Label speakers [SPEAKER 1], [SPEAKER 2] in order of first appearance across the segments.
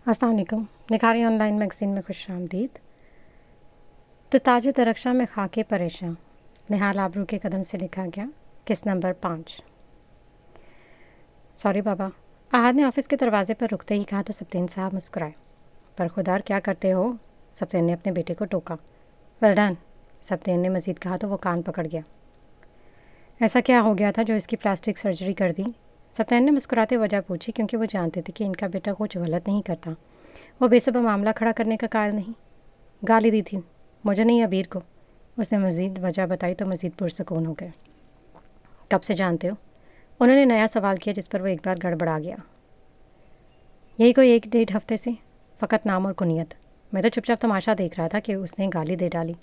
[SPEAKER 1] अस्सलाम वालेकुम। निखारी online magazine में खुश आमदीद। तो ताज तरक्शा में खाके परेशान, निहाल आबरू के कदम से लिखा गया। किस नंबर 5। सॉरी बाबा, आहद ने ऑफिस के दरवाजे पर रुकते ही कहा तो सप्तेन साहब मुस्कुराए। पर खुदार क्या करते हो? सप्तेन ने अपने बेटे को टोका। वेल डन, सप्तेन ने मज़ीद कहा तो वो कान पकड़ गया। ऐसा क्या हो गया था जो इसकी प्लास्टिक सर्जरी कर दी? सप्तेन ने मुस्कुराते वजह पूछी, क्योंकि वो जानते थे कि इनका बेटा कुछ गलत नहीं करता। वो बेसबब मामला खड़ा करने का कायल नहीं। गाली दी थी, मुझे नहीं अबीर को। उसने मज़ीद वजह बताई तो मज़ीद पुरसकून हो गए। कब से जानते हो? उन्होंने नया सवाल किया जिस पर वो एक बार गड़बड़ा गया। यही कोई 1-1.5 हफ्ते से, फ़कत नाम और कुनियत। मैं तो चुपचाप तमाशा देख रहा था कि उसने गाली दे डाली।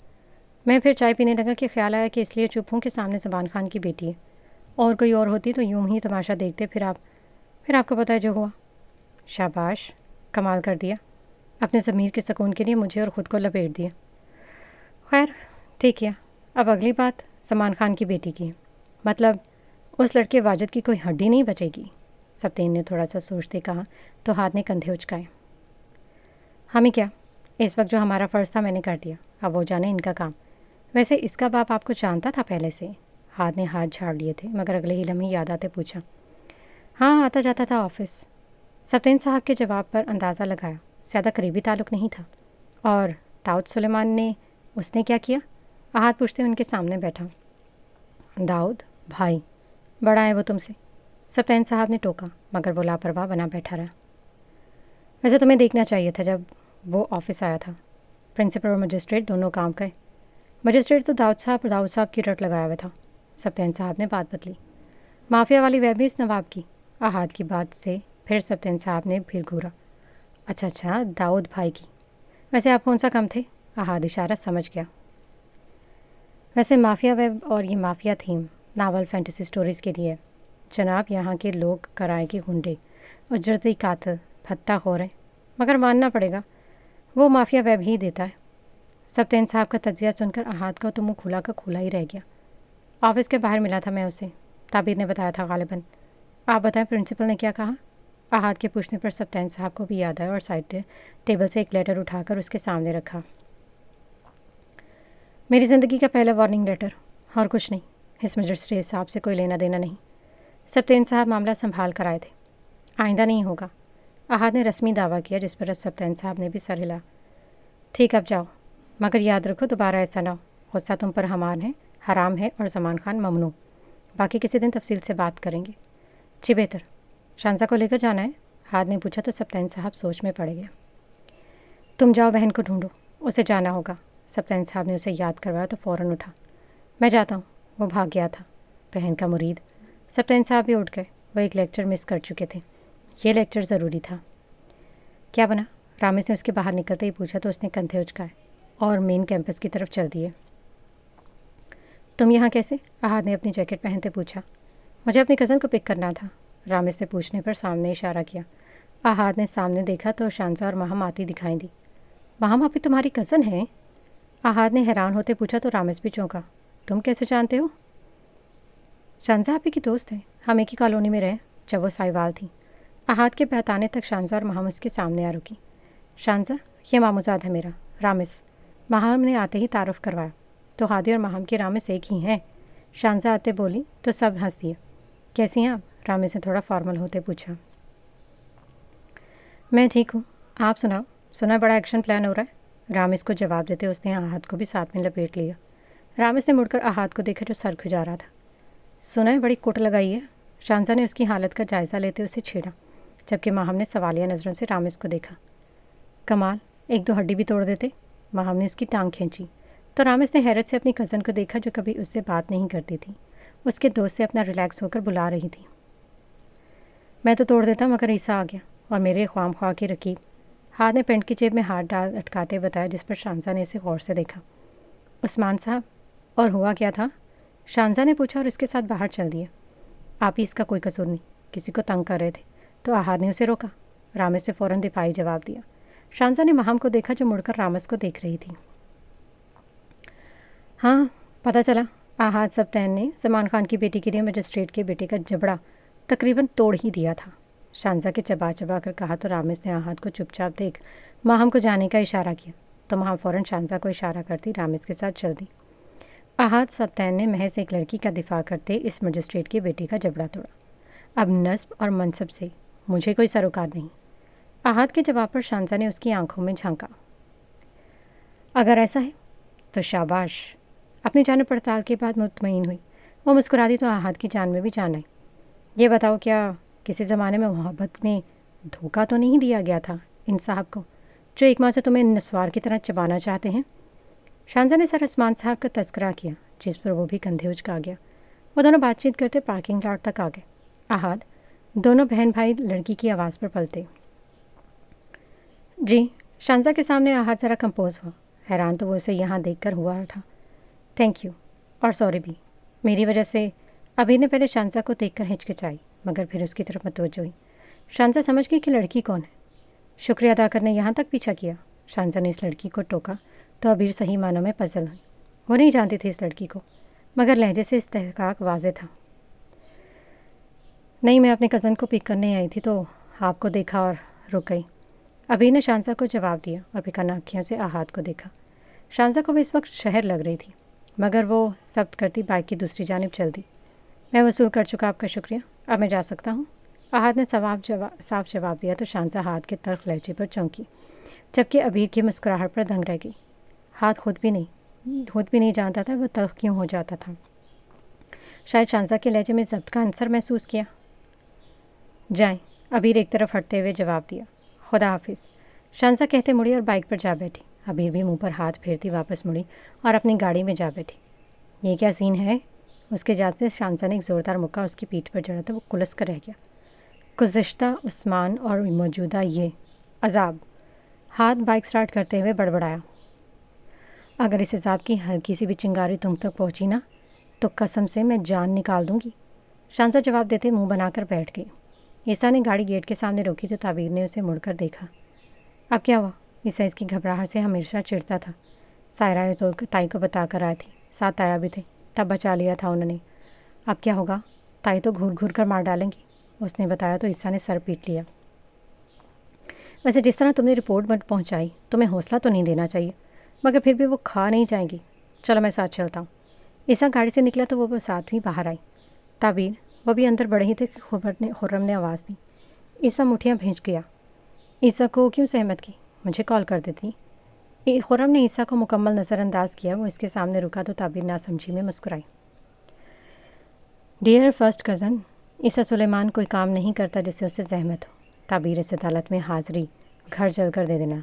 [SPEAKER 1] मैं फिर चाय पीने लगा कि ख्याल आया कि इसलिए चुप हूँ कि सामने ज़बान खान की बेटी है। और कोई और होती तो यूं ही तमाशा देखते। फिर आपको पता है जो हुआ। शाबाश, कमाल कर दिया। अपने ज़मीर के सुकून के लिए मुझे और ख़ुद को लपेट दिया। खैर, ठीक किया। अब अगली बात सलमान खान की बेटी की है। मतलब उस लड़के वाजिद की कोई हड्डी नहीं बचेगी। सप्तेन ने थोड़ा सा सोचते कहा तो हाथ ने कंधे उचकाए। हम ही क्या, इस वक्त जो हमारा फ़र्ज़ था मैंने कर दिया, अब वो जाने इनका काम। वैसे इसका बाप आपको जानता था पहले से? हाथ ने हाथ झाड़ लिए थे, मगर अगले ही लम्हे याद आते पूछा। हाँ, आता जाता था ऑफिस। सप्तेन साहब के जवाब पर अंदाज़ा लगाया ज़्यादा करीबी ताल्लुक़ नहीं था। और दाऊद सुलेमान ने, उसने क्या किया? आहत पूछते उनके सामने बैठा। दाऊद भाई, बड़ा है वो तुमसे। सप्तेन साहब ने टोका, मगर वो लापरवाह बना बैठा रहा। वैसे तुम्हें देखना चाहिए था जब वो ऑफिस आया था। प्रिंसिपल और मजिस्ट्रेट दोनों काम गए। मजिस्ट्रेट तो दाऊद साहब की रट लगाया हुआ था। सप्तेन साहब ने बात बदली। माफिया वाली वह भी इस नवाब की। आहत की बात से फिर सप्तेन साहब ने फिर घूरा। अच्छा, दाऊद भाई की। वैसे आप कौन सा कम थे? आहत इशारा समझ गया। वैसे माफिया वेब और ये mafia theme novel fantasy stories के लिए जनाब, यहाँ के लोग किराए के गुंडे, उजरती कातिल, भत्ता खोर हैं। मगर मानना पड़ेगा वो माफिया वेब ही देता है। सप्तेन साहब का तज्जिया सुनकर आहत का तो मुँह खुला का खुला ही रह गया। ऑफिस के बाहर मिला था मैं उसे, ताबीर ने बताया था गालिबन। आप बताएं प्रिंसिपल ने क्या कहा? आहत के पूछने पर सप्तेन साहब को भी याद आया और साइड टेबल से एक लेटर उठाकर उसके सामने रखा। मेरी ज़िंदगी का पहला वार्निंग लेटर, और कुछ नहीं। इस मजिस्ट्रेट साहब से कोई लेना देना नहीं। सप्तेन साहब मामला संभाल कर आए थे। आइंदा नहीं होगा। आहत ने रस्मी दावा किया, जिस पर सप्तेन साहब ने भी सर हिला। ठीक, अब जाओ, मगर याद रखो दोबारा ऐसा ना हो। गुस्सा तुम पर हराम है और सलमान खान ममनू। बाकी किसी दिन तफसील से बात करेंगे। जी बेहतर। शांजा को लेकर जाना है? हाथ ने पूछा तो सप्तेन साहब सोच में पड़ गया। तुम जाओ, बहन को ढूंढो, उसे जाना होगा। सप्तेन साहब ने उसे याद करवाया तो फ़ौरन उठा। मैं जाता हूँ। वो भाग गया था, बहन का मुरीद। सप्तेन साहब भी उठ गए। वो एक लेक्चर मिस कर चुके थे। ये लेक्चर ज़रूरी था। क्या बना? रामेश ने उसके बाहर निकलते ही पूछा तो उसने कंधे उचकाए और मेन कैंपस की तरफ चल दिए। तुम यहाँ कैसे? आहत ने अपनी जैकेट पहनते पूछा। मुझे अपनी कज़न को पिक करना था। रामेश ने पूछने पर सामने इशारा किया। आहत ने सामने देखा तो शांजा और महम आती दिखाई दी। महम आपी तुम्हारी कज़न है? आहत ने हैरान होते पूछा तो रामेश भी चौंका। तुम कैसे जानते हो? शांजा आपी की दोस्त है, हम एक ही कॉलोनी में रहे जब वो साहिवाल थी। आहत के बताने तक शांजा और महम उसके सामने आ रुकी। शांजा, ये मामूजाद है मेरा, रामेश। महम ने आते ही तारुफ करवाया। तो हादी और महम के रामेश एक ही हैं? शांजा आते बोली तो सब हंस दिए। कैसी हैं आप? रामेश ने थोड़ा फॉर्मल होते पूछा। मैं ठीक हूँ, आप सुनाओ। सुना बड़ा एक्शन प्लान हो रहा है? रामेश को जवाब देते उसने आहत को भी साथ में लपेट लिया। रामेश ने मुड़कर आहत को देखा जो सर खुजा रहा था। सुना है बड़ी कुट लगाई है? शांजा ने उसकी हालत का जायज़ा लेते उसे छेड़ा, जबकि महम ने सवालिया नज़रों से रामेश को देखा। कमाल, 1-2 हड्डी भी तोड़ देते। महम ने उसकी टांग खींची तो रामेश ने हैरत से अपनी कज़न को देखा जो कभी उससे बात नहीं करती थी। उसके दोस्त से अपना रिलैक्स होकर बुला रही थी। मैं तो तोड़ देता, मगर ईसा आ गया और मेरे ख्वाम ख्वाह की रकीब। हाथ ने पेंट की जेब में हाथ डाल अटकाते बताया, जिस पर शांजा ने इसे गौर से देखा। उस्मान साहब, और हुआ क्या था? शांजा ने पूछा और इसके साथ बाहर चल दिया। आप ही इसका कोई कसूर नहीं, किसी को तंग कर रहे थे तो आहत ने उसे रोका। रामेश से फ़ौरन दिफाई जवाब दिया। शांजा ने महम को देखा जो मुड़कर रामेश को देख रही थी। हाँ, पता चला आहत सप्तेन ने सलमान खान की बेटी के लिए मजिस्ट्रेट के बेटे का जबड़ा तकरीबन तोड़ ही दिया था। शांजा के चबा चबा कर कहा तो रामिस ने आहत को चुपचाप देख माहम को जाने का इशारा किया तो माहम फ़ौरन शांजा को इशारा करती रामिस के साथ चल दी। आहत सब्तैन ने महज एक लड़की का दिफा करते इस मजिस्ट्रेट की बेटी का जबड़ा तोड़ा। अब नस्ब और मनसब से मुझे कोई सरोकार नहीं। आहत के जवाब पर शांजा ने उसकी आंखों में झांका। अगर ऐसा है तो शाबाश। अपनी जान पड़ताल के बाद मुतमईन हुई। वो मुस्कुरा दी तो आहत की जान में भी जान आई। ये बताओ, क्या किसी ज़माने में मोहब्बत में धोखा तो नहीं दिया गया था इन साहब को, जो एक माँ से तुम्हें नस्वार की तरह चबाना चाहते हैं? शांजा ने सर उस्मान साहब का तस्करा किया, जिस पर वो भी कंधे उचका गया। वो दोनों बातचीत करते पार्किंग लॉट तक आ गए। आहत दोनों बहन भाई लड़की की आवाज़ पर पलते। जी। शांजा के सामने आहत ज़रा कंपोज हुआ। हैरान तो वो उसे यहाँ देखकर हुआ था। थैंक यू और सॉरी भी, मेरी वजह से। अबीर ने पहले शांजा को देखकर हिचकिचाई, मगर फिर उसकी तरफ मतवज्जो हुई। शांजा समझ गई कि लड़की कौन है। शुक्रिया अदा करने यहाँ तक पीछा किया। शांजा ने इस लड़की को टोका तो अबीर सही मानों में पजल हुई। वो नहीं जानती थी इस लड़की को, मगर लहजे से इस्तेहकाक वाज़े था। नहीं, मैं अपने कज़न को पिक करने आई थी तो आपको देखा और रुक गई। अबीर ने शांजा को जवाब दिया और फिकाना आँखियों से आहत को देखा। शांजा को भी इस वक्त शहर लग रही थी, मगर वो सब्त करती बाइक की दूसरी जानिब चल दी। मैं वसूल कर चुका आपका शुक्रिया, अब मैं जा सकता हूँ। आहत ने साफ जवाब दिया तो शांजा हाथ के तल्ख लहजे पर चौंकी, जबकि अबीर की मुस्कुराहट पर दंग रह गई। हाथ खुद भी नहीं जानता था वह तल्ख क्यों हो जाता था। शायद शांजा के लहजे में ज़ब्त का अंसर महसूस किया। जाएं, अबीर एक तरफ हटते हुए जवाब दिया। खुदा हाफिज़, शांजा कहते मुड़ी और बाइक पर जा बैठी। अबीर भी मुंह पर हाथ फेरती वापस मुड़ी और अपनी गाड़ी में जा बैठी। ये क्या सीन है? उसके जाते शांजा ने एक ज़ोरदार मुक्का उसकी पीठ पर जड़ा तो वो कुलस कर रह गया। गुज़िश्ता उस्मान और मौजूदा ये अजाब। हाथ बाइक स्टार्ट करते हुए बड़बड़ाया। अगर इस अजाब की हल्की सी भी चिंगारी तुम तक पहुंची ना तो कसम से मैं जान निकाल दूंगी। शांजा जवाब देते मुंह बनाकर बैठ गई। ईसा ने गाड़ी गेट के सामने रोकी तो ताबीर ने उसे मुड़कर देखा। अब क्या हुआ? ईसा इसकी घबराहट से हमेशा चिढ़ता था। सायरा तो ताई को बता कर आए थे, साथ ताया भी थे, तब बचा लिया था उन्होंने। अब क्या होगा? ताई तो घूर घूर कर मार डालेंगी, उसने बताया तो ईसा ने सर पीट लिया। वैसे जिस तरह तुमने रिपोर्ट मत पहुंचाई, तुम्हें हौसला तो नहीं देना चाहिए, मगर फिर भी वो खा नहीं जाएंगी। चलो मैं साथ चलता हूँ। ईसा गाड़ी से निकला तो वो साथ ही बाहर आई। ताबीर वो भी अंदर बढ़े ही थे कि खुर्रम ने आवाज़ दी। ईसा मुठियाँ भेज गया। ईसा को क्यों सहमत की? मुझे कॉल कर देती। खुर्रम ने ईसा को मुकम्मल नज़रअंदाज किया। वो इसके सामने रुका तो ताबीर नासमझी में मुस्कुराई। डियर फर्स्ट कज़न, ईसा सुलेमान कोई काम नहीं करता जिससे उसे जहमत हो। ताबीर इस अदालत में हाज़िरी घर चल कर दे देना।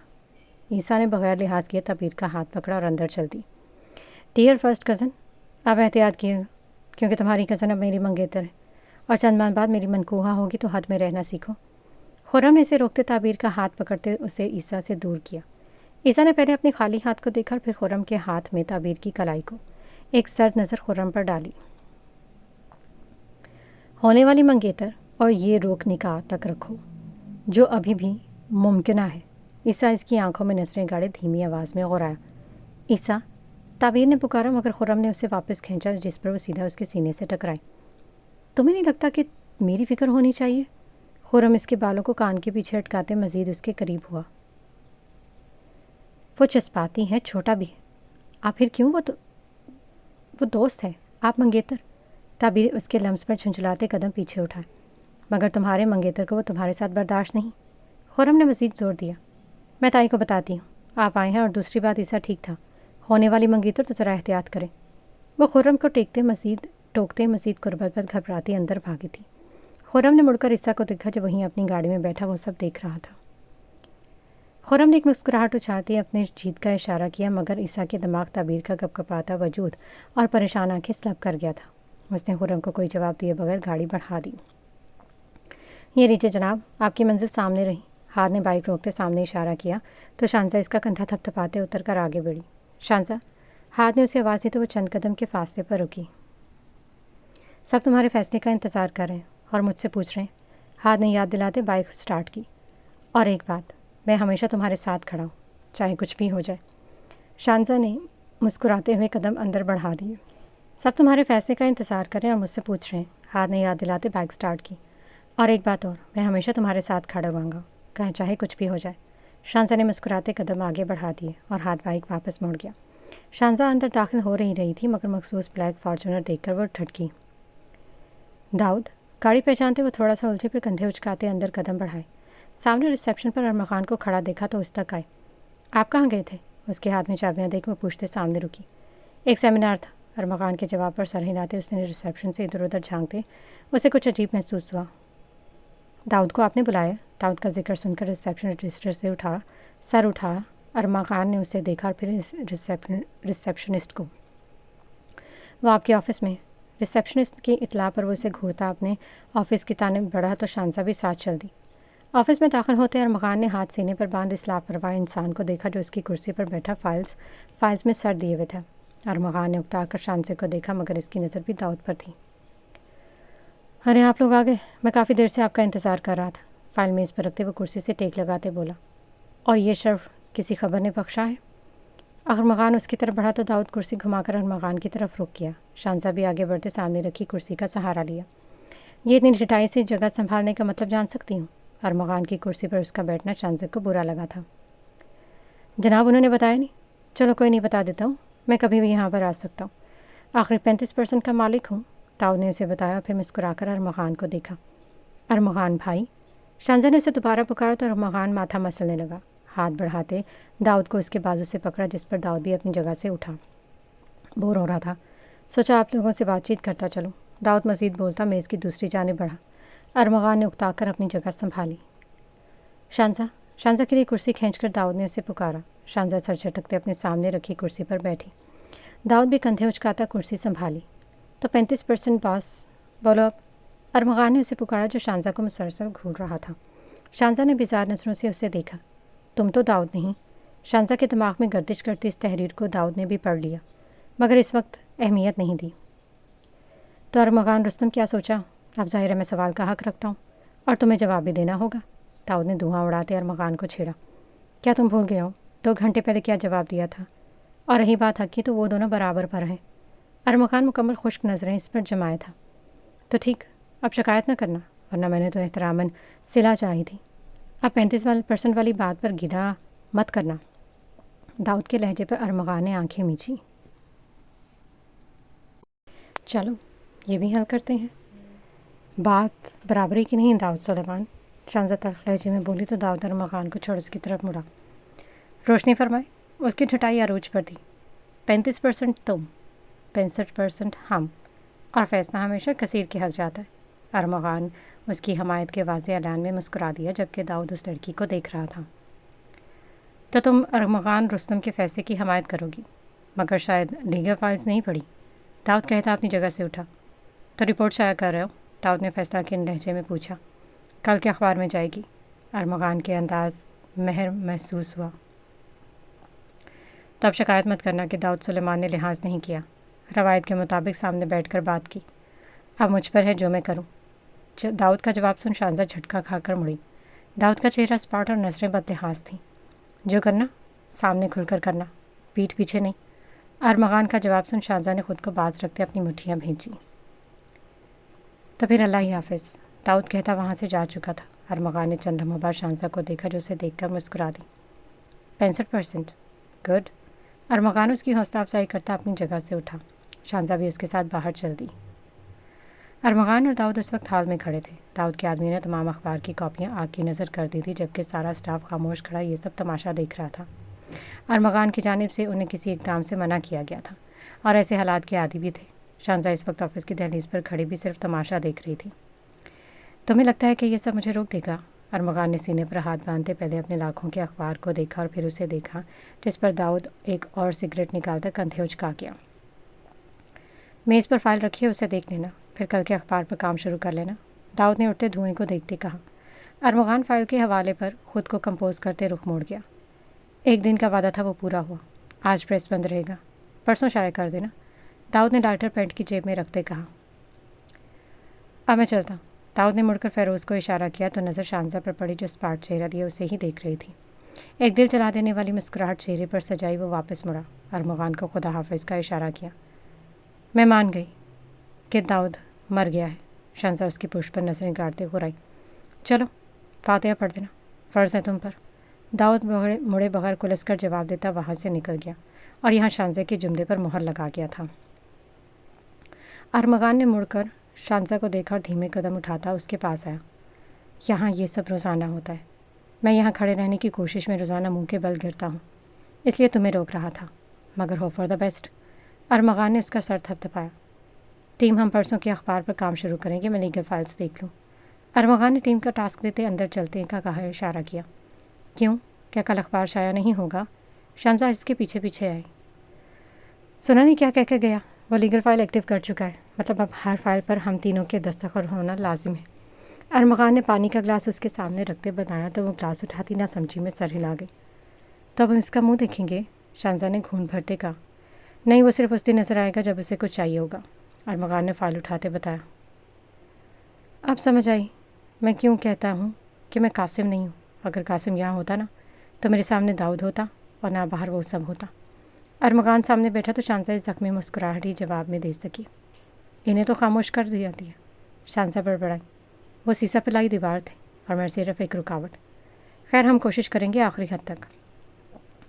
[SPEAKER 1] ईसा ने बगैर लिहाज किए ताबीर का हाथ पकड़ा और अंदर चल दी। डियर फर्स्ट कज़न, आप एहतियात किए, क्योंकि तुम्हारी कज़न अब मेरी मंगेतर है और चंद माह बाद मेरी मनकूहा होगी, तो हद में रहना सीखो। खुर्रम ने इसे रोकते ताबीर का हाथ पकड़ते उसे ईसा से दूर किया। ईसा ने पहले अपने खाली हाथ को देखा, फिर खुर्रम के हाथ में ताबीर की कलाई को। एक सर्द नज़र खुर्रम पर डाली। होने वाली मंगेतर और ये रोक निकाह तक रखो जो अभी भी मुमकिना है। ईसा इसकी आंखों में नजरें गाड़े धीमी आवाज़ में गौराया। ईसा, ताबीर ने पुकारा, मगर खुर्रम ने उसे वापस खींचा, जिस पर वो सीधा उसके सीने से टकराई। तुम्हें नहीं लगता कि मेरी फिक्र होनी चाहिए? खुर्रम इसके बालों को कान के पीछे अटकाते मजीद उसके करीब हुआ। वो जज्बाती है, छोटा भी है। आप फिर क्यों? वो दोस्त है, आप मंगेतर। ताबीर उसके लम्स पर झुंझलाते कदम पीछे उठाए। मगर तुम्हारे मंगेतर को वो तुम्हारे साथ बर्दाश्त नहीं। खुर्रम ने मजीद जोर दिया। मैं ताई को बताती हूँ, आप आए हैं, और दूसरी बात ईसा ठीक था, होने वाली मंगेतर तो ज़रा एहतियात करें। वो खुर्रम को टोकते मजीद कुर्बत पर घबराती अंदर भागी थी। खुर्रम ने मुड़कर ईसा को देखा जो वहीं अपनी गाड़ी में बैठा वो सब देख रहा था। खुर्रम ने एक मुस्कुराहट उछालते अपने जीत का इशारा किया, मगर ईसा के दिमाग ताबीर का कपकपाता वजूद और परेशान आंखें स्लब कर गया था। उसने खुर्रम को कोई जवाब दिए बगैर गाड़ी बढ़ा दी। ये लीजिए जनाब, आपकी मंजिल सामने रही। हाथ ने बाइक रोकते सामने इशारा किया तो शांजा इसका कंधा थपथपाते उतर कर आगे बढ़ी। शांजा, हाथ ने उसे आवाज़ दी तो वो चंद कदम के फासले पर रुकी। सब तुम्हारे फैसले का इंतज़ार कर रहे हैं और मुझसे पूछ रहे हैं। हाथ ने याद दिलाते बाइक स्टार्ट की। और एक बात, मैं हमेशा तुम्हारे साथ खड़ा हूँ, चाहे कुछ भी हो जाए। शांजा ने मुस्कुराते हुए कदम अंदर बढ़ा दिए। सब तुम्हारे फैसले का इंतज़ार करें और मुझसे पूछ रहे हैं। हाथ ने याद दिलाते बाइक स्टार्ट की। और एक बात और, मैं हमेशा तुम्हारे साथ खड़ा रहूँगा, कहीं चाहे कुछ भी हो जाए। शांजा ने मुस्कुराते कदम आगे बढ़ा दिए और हाथ बाइक वापस मुड़ गया। शांजा अंदर दाखिल हो रही थी मगर मखसूस ब्लैक फॉर्चूनर देखकर वो ठटकी। दाऊद, गाड़ी पहचानते वो थोड़ा सा उलझे फिर कंधे उचकाते अंदर कदम बढ़ाए। सामने रिसेप्शन पर अरमान खान को खड़ा देखा तो उस तक आए। आप कहाँ गए थे? उसके हाथ में चाबियाँ देख वो पूछते सामने रुकी। एक सेमिनार था। अरमान खान के जवाब पर सर हिलाते उसने रिसेप्शन से इधर उधर झांकते उसे कुछ अजीब महसूस हुआ। दाऊद को आपने बुलाया? दाऊद का जिक्र सुनकर रिसेप्शन रजिस्टर से सर उठा। अरमान खान ने उसे देखा और फिर रिसेप्शनिस्ट को। वो आपके ऑफिस में। रिसेप्शनिस्ट की इतला पर वो उसे घूरता अपने ऑफिस की ताने बढ़ा तो शांजा भी साथ चल दी। ऑफिस में दाखिल होते अरमान खान ने हाथ सीने पर बांध इस लापरवाह इंसान को देखा जो उसकी कुर्सी पर बैठा फाइल्स में सर दिए हुए था। अरमान खान ने उकता कर शांजा को देखा मगर इसकी नज़र भी दाऊद पर थी। अरे आप लोग आ गए, मैं काफ़ी देर से आपका इंतज़ार कर रहा था। फाइल मेज़ पर रखते वो कुर्सी से टेक लगाते बोला। और ये शर्फ किसी खबर ने बख्शा है? अरमान खान उसकी तरफ बढ़ा तो दाऊद कुर्सी घुमाकर अरमान खान की तरफ रुक गया। शांजा भी आगे बढ़ते सामने रखी कुर्सी का सहारा लिया। ये इतनी ढिठाई से जगह संभालने का मतलब जान सकती हूँ? अरमान खान की कुर्सी पर उसका बैठना शांजा को बुरा लगा था। जनाब उन्होंने बताया नहीं। चलो कोई नहीं, बता देता हूँ, मैं कभी भी यहाँ पर आ सकता हूँ। आखिर 35% का मालिक हूँ, दाऊद ने उसे बताया। फिर मुस्कुराकर अरमान खान को देखा। अरमान खान भाई। शांजा ने उसे दोबारा पुकारा तो अरमान खान माथा मसलने लगा। हाथ बढ़ाते दाऊद को उसके बाजू से पकड़ा जिस पर दाऊद भी अपनी जगह से उठा। बोर हो रहा था, सोचा आप लोगों से बातचीत करता चलूँ। दाऊद मज़ीद बोलता मेज़ की दूसरी जानिब बढ़ा। अरमान खान ने उकताकर अपनी जगह संभाली। शांजा के लिए कुर्सी खींचकर दाऊद ने उसे पुकारा। शांजा सर झटकते अपने सामने रखी कुर्सी पर बैठी। दाऊद भी कंधे उचकाता कुर्सी संभाली। तो 35% बॉस, बोलो अब। अरमान खान ने उसे पुकारा जो शांजा को मुसलसल घूर रहा था। शांजा ने बेजार नज़रों से उसे देखा। तुम तो दाऊद नहीं। शांजा के दिमाग में गर्दिश करती इस तहरीर को दाऊद ने भी पढ़ लिया मगर इस वक्त अहमियत नहीं दी। तो अरमान खान रुस्तम क्या सोचा? अब जाहिर है मैं सवाल का हक रखता हूँ और तुम्हें जवाब भी देना होगा। दाऊद ने धुआं उड़ाते अरमान खान को छेड़ा। क्या तुम भूल गए हो 2 घंटे पहले क्या जवाब दिया था? और रही बात हक की तो वो दोनों बराबर पर हैं। अरमान खान मुकम्मल खुश्क नज़रें इस पर जमाया था। तो ठीक, अब शिकायत न करना, वरना मैंने तो एहतरामन सिला चाही थी। अब 35% वाली बात पर गिला मत करना। दाऊद के लहजे पर अरमान खान ने आंखें मींची। चलो ये भी हल करते हैं। बात बराबरी की नहीं दाऊद सुलेमान, शांजा तल्ख लहजे में बोली तो दाऊद अरमान खान को छोड़ उसकी तरफ मुड़ा। रोशनी फरमाए। उसकी ठटाई अरूज पर थी। 35% तुम, 65% हम, और फैसला हमेशा कसीर के हक जाता है। अरमान खान उसकी हमायत के वाज़े ऐलान में मुस्कुरा दिया जबकि दाऊद उस लड़की को देख रहा था। तो तुम अरमान खान रुस्तम के फैसले की हमायत करोगी मगर शायद लीगल फाइल्स नहीं पढ़ी। दाऊद कहता अपनी जगह से उठा। तो रिपोर्ट शाया कर रहे हो? दाऊद ने फैसला के लहजे में पूछा। कल के अखबार में जाएगी। अरमान खान के अंदाज महर महसूस हुआ। तब शिकायत मत करना कि दाऊद सुलेमान ने लिहाज नहीं किया, रवायत के मुताबिक सामने बैठकर बात की। अब मुझ पर है जो मैं करूं। दाऊद का जवाब सुन शांजा झटका खाकर मुड़ी। दाऊद का चेहरा स्पॉट और नजरें बदलिहाज थीं। जो करना सामने खुलकर करना, पीठ पीछे नहीं। अरमान खान का जवाब सुन शांजा ने खुद को बाज रखते अपनी मुट्ठियाँ भींची। तो फिर अल्लाह ही हाफिज़, दाऊद कहता वहाँ से जा चुका था। अरमान खान ने चंद लम्हों बाद शांजा को देखा जो उसे देखकर मुस्कुरा दी। 65%, गुड। अरमान खान उसकी हौसला अफजाई करता अपनी जगह से उठा। शांजा भी उसके साथ बाहर चल दी। अरमान खान और दाऊद इस वक्त हॉल में खड़े थे। दाऊद के आदमी ने तमाम अखबार की कॉपियाँ आग की नज़र कर दी थी जबकि सारा स्टाफ खामोश खड़ा ये सब तमाशा देख रहा था। अरमान खान की जानिब से उन्हें किसी इक़दाम से मना किया गया था और ऐसे हालात के आदी भी थे। शांजा इस वक्त ऑफिस की दहलीज पर खड़ी भी सिर्फ तमाशा देख रही थी। तुम्हें लगता है कि ये सब मुझे रोक देगा? अरमान खान ने सीने पर हाथ बांधते पहले अपने लाखों के अखबार को देखा और फिर उसे देखा जिस पर दाऊद एक और सिगरेट निकालकर कंधे उचका गया। मेज़ पर फाइल रखी है, उसे देख लेना, फिर कल के अखबार पर काम शुरू कर लेना, दाऊद ने उठते धुएं को देखते कहा। अरमान खान फाइल के हवाले पर खुद को कंपोज करते रुख मोड़ गया। एक दिन का वादा था वो पूरा हुआ। आज प्रेस बंद रहेगा, परसों शाया कर देना, दाऊद ने लाइटर पैंट की जेब में रखते कहा। अब मैं चलता। दाऊद ने मुड़कर फ़ेरोज़ को इशारा किया तो नज़र शांजा पर पड़ी जो स्पार्ट चेहरा लिए उसे ही देख रही थी। एक दिल जला देने वाली मुस्कुराहट चेहरे पर सजाई वो वापस मुड़ा। अरमान खान को खुदा हाफिज़ का इशारा किया। मैं मान गई कि दाऊद मर गया है। शानजा उसकी पुष्ट पर नजरें गाड़ते घुराई। चलो फातिहा पढ़ देना, फ़र्ज़ है तुम पर। दाऊद मुड़े बगैर कुलसकर जवाब देता वहाँ से निकल गया और यहाँ शानजा के जुमले पर मोहर लगा गया था। अरमगान ने मुड़कर शानजा को देखा और धीमे कदम उठाता उसके पास आया। यहाँ ये सब रोज़ाना होता है। मैं यहाँ खड़े रहने की कोशिश में रोज़ाना मुंह के बल गिरता हूँ, इसलिए तुम्हें रोक रहा था, मगर हो फॉर द बेस्ट। अरमगान ने उसका सर थपथपाया। टीम, हम परसों के अखबार पर काम शुरू करेंगे, मैं लीगल फाइल्स देख लूँ। अरमगान ने टीम का टास्क देते अंदर चलते का कहा इशारा किया। क्यों, क्या कल अखबार शाया नहीं होगा? शानजा इसके पीछे पीछे आई। सुना नहीं क्या कह कर गया? वो लीगल फाइल एक्टिव कर चुका है, मतलब अब हर फाइल पर हम तीनों के दस्तखत होना लाजिम है। अरमगान ने पानी का ग्लास उसके सामने रखते बताया तो वो ग्लास उठाती ना समझी में सर हिला गई। तो अब हम इसका मुंह देखेंगे? शानजा ने घून भरते कहा। नहीं, वो सिर्फ उस दिन नजर आएगा जब उसे कुछ चाहिए होगा, अरमगान ने फाइल उठाते बताया। अब समझ आई मैं क्यों कहता हूँ कि मैं कासिम नहीं हूँ। अगर कासिम यहाँ होता ना तो मेरे सामने दाऊद होता और ना बाहर वो सब होता। अरमगान सामने बैठा तो शानजा इस जख्मी मुस्कुराहट ही जवाब में दे सकी। इन्हें तो खामोश कर दिया दिया, शानजा बड़बड़ाई। वो सीसा पिलाई दीवार थे और मैं सिर्फ एक रुकावट। खैर, हम कोशिश करेंगे आखिरी हद तक।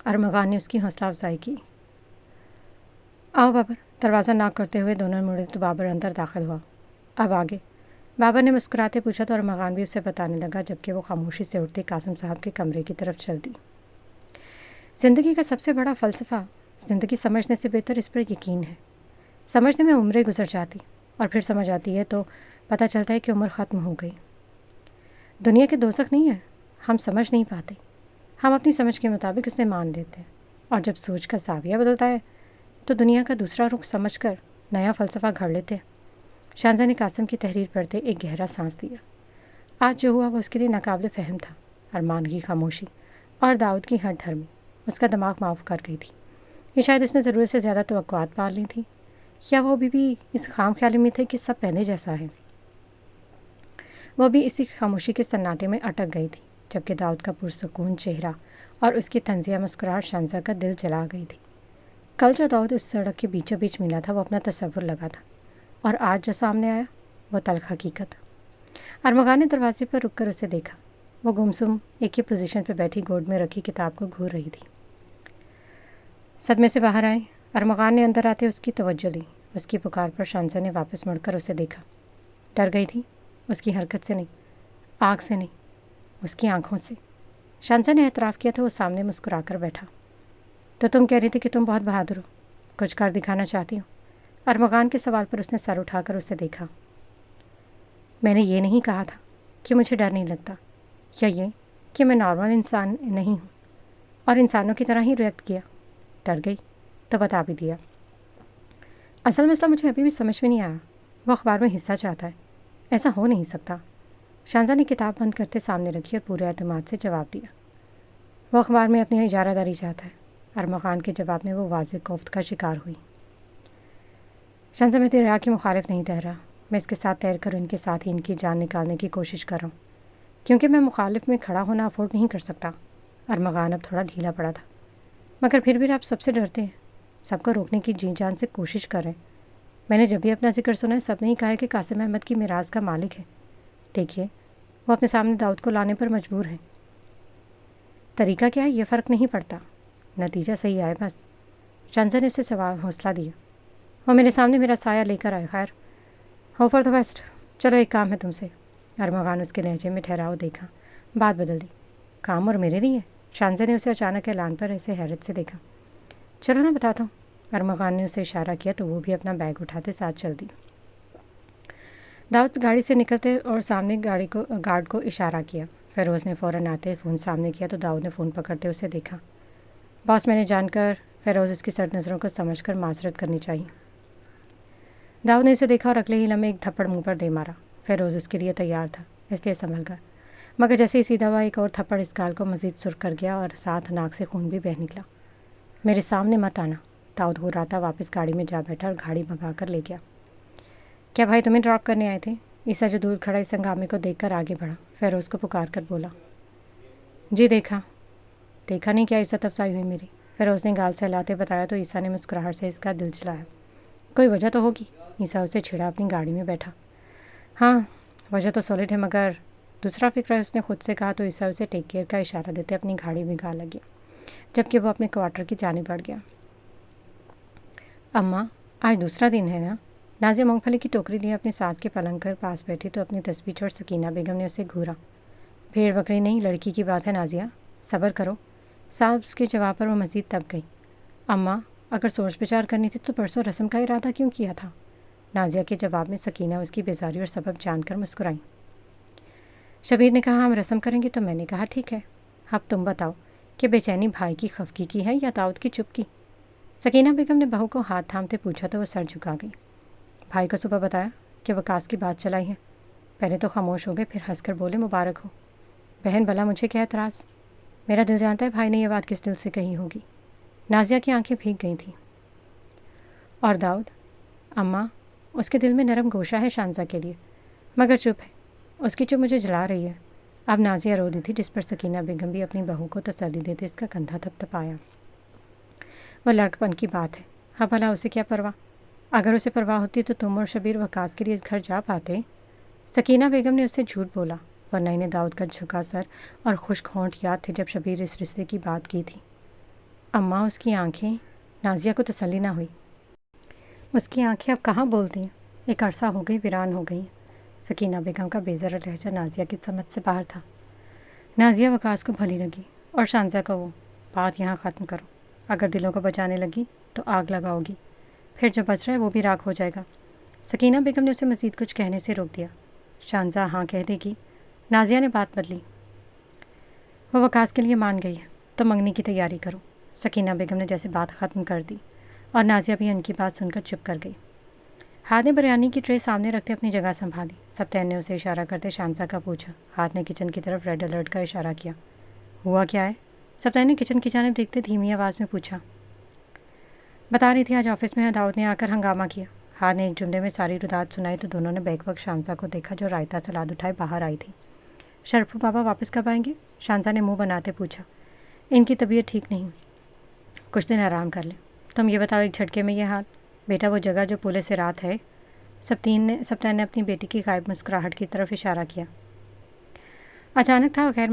[SPEAKER 1] अरमगान ने उसकी हौसला अफजाई की। आओ बाबर, दरवाज़ा नॉक करते हुए दोनों मुड़े तो बाबर अंदर दाखिल हुआ। अब आगे, बाबर ने मुस्कुराते पूछा तो अरमगान भी उससे बताने लगा, जबकि वो खामोशी से उठते कासिम साहब के कमरे की तरफ चल दी। ज़िंदगी का सबसे बड़ा फ़लसफ़ा ज़िंदगी समझने से बेहतर इस पर यकीन है। समझने में उम्रें गुजर जाती और फिर समझ आती है तो पता चलता है कि उम्र ख़त्म हो गई। दुनिया के दोज़ख नहीं है, हम समझ नहीं पाते, हम अपनी समझ के मुताबिक उसे मान लेते हैं, और जब सोच का ज़ाविया बदलता है तो दुनिया का दूसरा रुख समझकर नया फ़लसफ़ा घड़ लेते हैं। शानजा ने कासिम की तहरीर पढ़ते एक गहरा सांस लिया। आज जो हुआ वो उसके लिए नाकाबिल फ़हम था। अरमान की खामोशी और दाऊद की हर धर्मी उसका दिमाग माफ़ कर गई थी। ये शायद इसने ज़रूरत से ज़्यादा तवक्कुआत पाल ली थी, या वो भी इस खाम ख्याली में थे कि सब पहले जैसा है। वो भी इसी खामोशी के सन्नाटे में अटक गई थी, जबकि दाऊद का पुरसकून चेहरा और उसकी तंजिया मुस्कुराहट शानजा का दिल जला गई थी। कल जो दाऊद इस सड़क के बीचों बीच मिला था वो अपना तसव्वुर लगा था, और आज जो सामने आया वो तल्ख हकीकत। अरमगान ने दरवाजे पर रुककर उसे देखा। वो गुमसुम एक ही पोजीशन पर बैठी गोद में रखी किताब को घूर रही थी। सदमे से बाहर आए, अरमगान ने अंदर आते उसकी तवज्जो दी। उसकी पुकार पर शानजा ने वापस मुड़कर उसे देखा। डर गई थी, उसकी हरकत से नहीं, आँख से नहीं, उसकी आंखों से। शानजा ने एतराफ़ किया तो वो सामने मुस्कुराकर बैठा। तो तुम कह रही थी कि तुम बहुत बहादुर हो, कुछ कर दिखाना चाहती हो? अरमगान के सवाल पर उसने सर उठाकर उसे देखा। मैंने ये नहीं कहा था कि मुझे डर नहीं लगता, या ये कि मैं नॉर्मल इंसान नहीं हूँ और इंसानों की तरह ही रिएक्ट किया। डर गई तो बता भी दिया। असल मसला मुझे अभी भी समझ में नहीं आया। वो अखबार में हिस्सा चाहता है, ऐसा हो नहीं सकता। शानजा ने किताब बंद करते सामने रखी और पूरे एतमाद से जवाब दिया। वो अखबार में अपनी इजारादारी चाहता है। अरमगान के जवाब में वो वाज़ेह कोफ्त का शिकार हुई। शानजा, मैं तेरे राह की मुखालिफ नहीं तैर रहा। मैं इसके साथ तैर कर इनके साथ ही इनकी जान निकालने की कोशिश कर रहा हूँ, क्योंकि मैं मुखालिफ में खड़ा होना अफोर्ड नहीं कर सकता। अरमगान अब थोड़ा ढीला पड़ा था। मगर फिर भी आप सबसे डरते हैं, सबको रोकने की जी जान से कोशिश कर रहे हैं। मैंने जब भी अपना जिक्र सुना है सब ने ही कहा है कि कासिम अहमद की मिराज का मालिक है। देखिए, वो अपने सामने दाऊद को लाने पर मजबूर है। तरीका क्या है ये फ़र्क नहीं पड़ता, नतीजा सही आए बस। शानजा ने उसे सवाल हौसला दिया। वो मेरे सामने मेरा साया लेकर आए। खैर, हो फॉर द बेस्ट। चलो एक काम है तुमसे। अरमगान उसके लहजे में ठहराव देखा, बात बदल दी। काम और मेरे लिए? शानजा ने उसे अचानक ऐलान पर ऐसे हैरत से देखा। चलो ना बताता हूँ। अरमगान ने उसे इशारा किया तो वो भी अपना बैग उठाते साथ चल दी। दाऊद गाड़ी से निकलते और सामने गार्ड को इशारा किया। फ़िरोज़ ने फ़ौरन आते फ़ोन सामने किया तो दाऊद ने फ़ोन पकड़ते उसे देखा। बॉस, मैंने जानकर फ़िरोज़ उसकी सर्द नज़रों को समझकर माजरत करनी चाहिए। दाऊद ने उसे देखा और अगले ही लम्हे एक थप्पड़ मुंह पर दे मारा। फ़िरोज़ उसके लिए तैयार था, इसलिए संभल गया, मगर जैसे ही सीधा हुआ एक और थप्पड़ इस गाल को मज़ीद सुर्ख कर गया और साथ नाक से खून भी बह निकला। मेरे सामने मत आना। दाऊद घुर्राता वापस गाड़ी में जा बैठा और गाड़ी भगा कर ले गया। क्या भाई तुम्हें ड्रॉप करने आए थे? ईसा जो दूर खड़ा इस हंगामे को देखकर आगे बढ़ा। फ़िरोज़ को पुकार कर बोला। जी देखा नहीं क्या इज्जत अफसाई हुई मेरी? फ़िरोज़ ने गाल सहलाते बताया तो ईसा ने मुस्कुराहट से इसका दिल जलाया। कोई वजह तो होगी। ईसा उसे छिड़ा अपनी गाड़ी में बैठा। हाँ, वजह तो सॉलिड है, मगर दूसरा फ़िक्र है, उसने खुद से कहा तो ईसा उसे टेक केयर का इशारा देते अपनी गाड़ी भिगा लगी, जबकि वो अपने क्वार्टर की जानिब बढ़ गया। अम्मा, आज दूसरा दिन है ना? नाजिया मूंगफली की टोकरी लिए अपनी सास के पलंग पर पास बैठी तो अपनी तस्वीर छोड़ सकीना बेगम ने उसे घूरा। भेड़ बकरी नहीं, लड़की की बात है नाजिया, सब्र करो। सास के जवाब पर वो मज़ीद तब गई। अम्मा, अगर सोच विचार करनी थी तो परसों रस्म का इरादा क्यों किया था? नाजिया के जवाब में सकीना उसकी बेजारी और सबब जानकर मुस्कुराई। शबीर ने कहा हम रस्म करेंगे तो मैंने कहा ठीक है। अब तुम बताओ कि बेचैनी भाई की खफगी की है या दाऊद की चुप की? सकीना बेगम ने बहू को हाथ थामते पूछा तो वह सर झुका गई। भाई को सुबह बताया कि वकास की बात चलाई है। पहले तो खामोश हो गए, फिर हंसकर बोले मुबारक हो। बहन, भला मुझे क्या एतराज़? मेरा दिल जानता है भाई ने यह बात किस दिल से कही होगी। नाजिया की आंखें भीग गई थीं। और दाऊद? अम्मा, उसके दिल में नरम गोशा है शांजा के लिए, मगर चुप है। उसकी चुप मुझे जला रही है। अब नाजिया रो दी थी, जिस पर सकीना बेगम भी अपनी बहू को तसल्ली देते इसका कंधा थपथपाया। वह लड़कपन की बात है, हाँ भला उसे क्या परवाह? अगर उसे परवाह होती तो तुम और शबीर वकास के लिए इस घर जा पाते? सकीना बेगम ने उससे झूठ बोला, वरना इन्हें दाऊद का झुका सर और खुश्क होंठ याद थे जब शबीर इस रिश्ते की बात की थी। अम्मा, उसकी आंखें। नाजिया को तसल्ली ना हुई। उसकी आंखें अब कहाँ बोलती हैं? एक अरसा हो गई वीरान हो गई। सकीना बेगम का बेज़र लहजा नाजिया की समझ से बाहर था। नाजिया वकास को भली लगी और शांजा को वो। बात यहाँ ख़त्म करो। अगर दिलों को बचाने लगी तो आग लगाओगी, फिर जो बच रहा है वो भी राख हो जाएगा। सकीना बेगम ने उसे मज़ीद कुछ कहने से रोक दिया। शांजा हाँ कह देगी। नाजिया ने बात बदली। वो वकास के लिए मान गई है तो मंगनी की तैयारी करो। सकीना बेगम ने जैसे बात ख़त्म कर दी और नाजिया भी उनकी बात सुनकर चुप कर गई। हाथ ने बिरयानी की ट्रे सामने रखते अपनी जगह संभाली। सप्तैन ने उसे इशारा करते शांजा का पूछा। हाथ ने किचन की तरफ रेड अलर्ट का इशारा किया। हुआ क्या है? सप्तैन ने किचन की जानिब देखते धीमी आवाज़ में पूछा। बता रही थी आज ऑफिस में दाऊद ने आकर हंगामा किया। हाथ ने एक जुमले में सारी रुदात सुनाई तो दोनों ने बैकवक्त शांजा को देखा जो रायता सलाद उठाए बाहर आई थी। शरफू बाबा वापस कब आएंगे? शांजा ने मुंह बनाते पूछा। इनकी तबीयत ठीक नहीं, कुछ दिन आराम कर ले। तुम ये बताओ, एक झटके में यह हाल? बेटा, वो जगह जो पुलिस से रात है। सप्तैन ने अपनी बेटी की गायब मुस्कुराहट की तरफ इशारा किया। अचानक था, गैर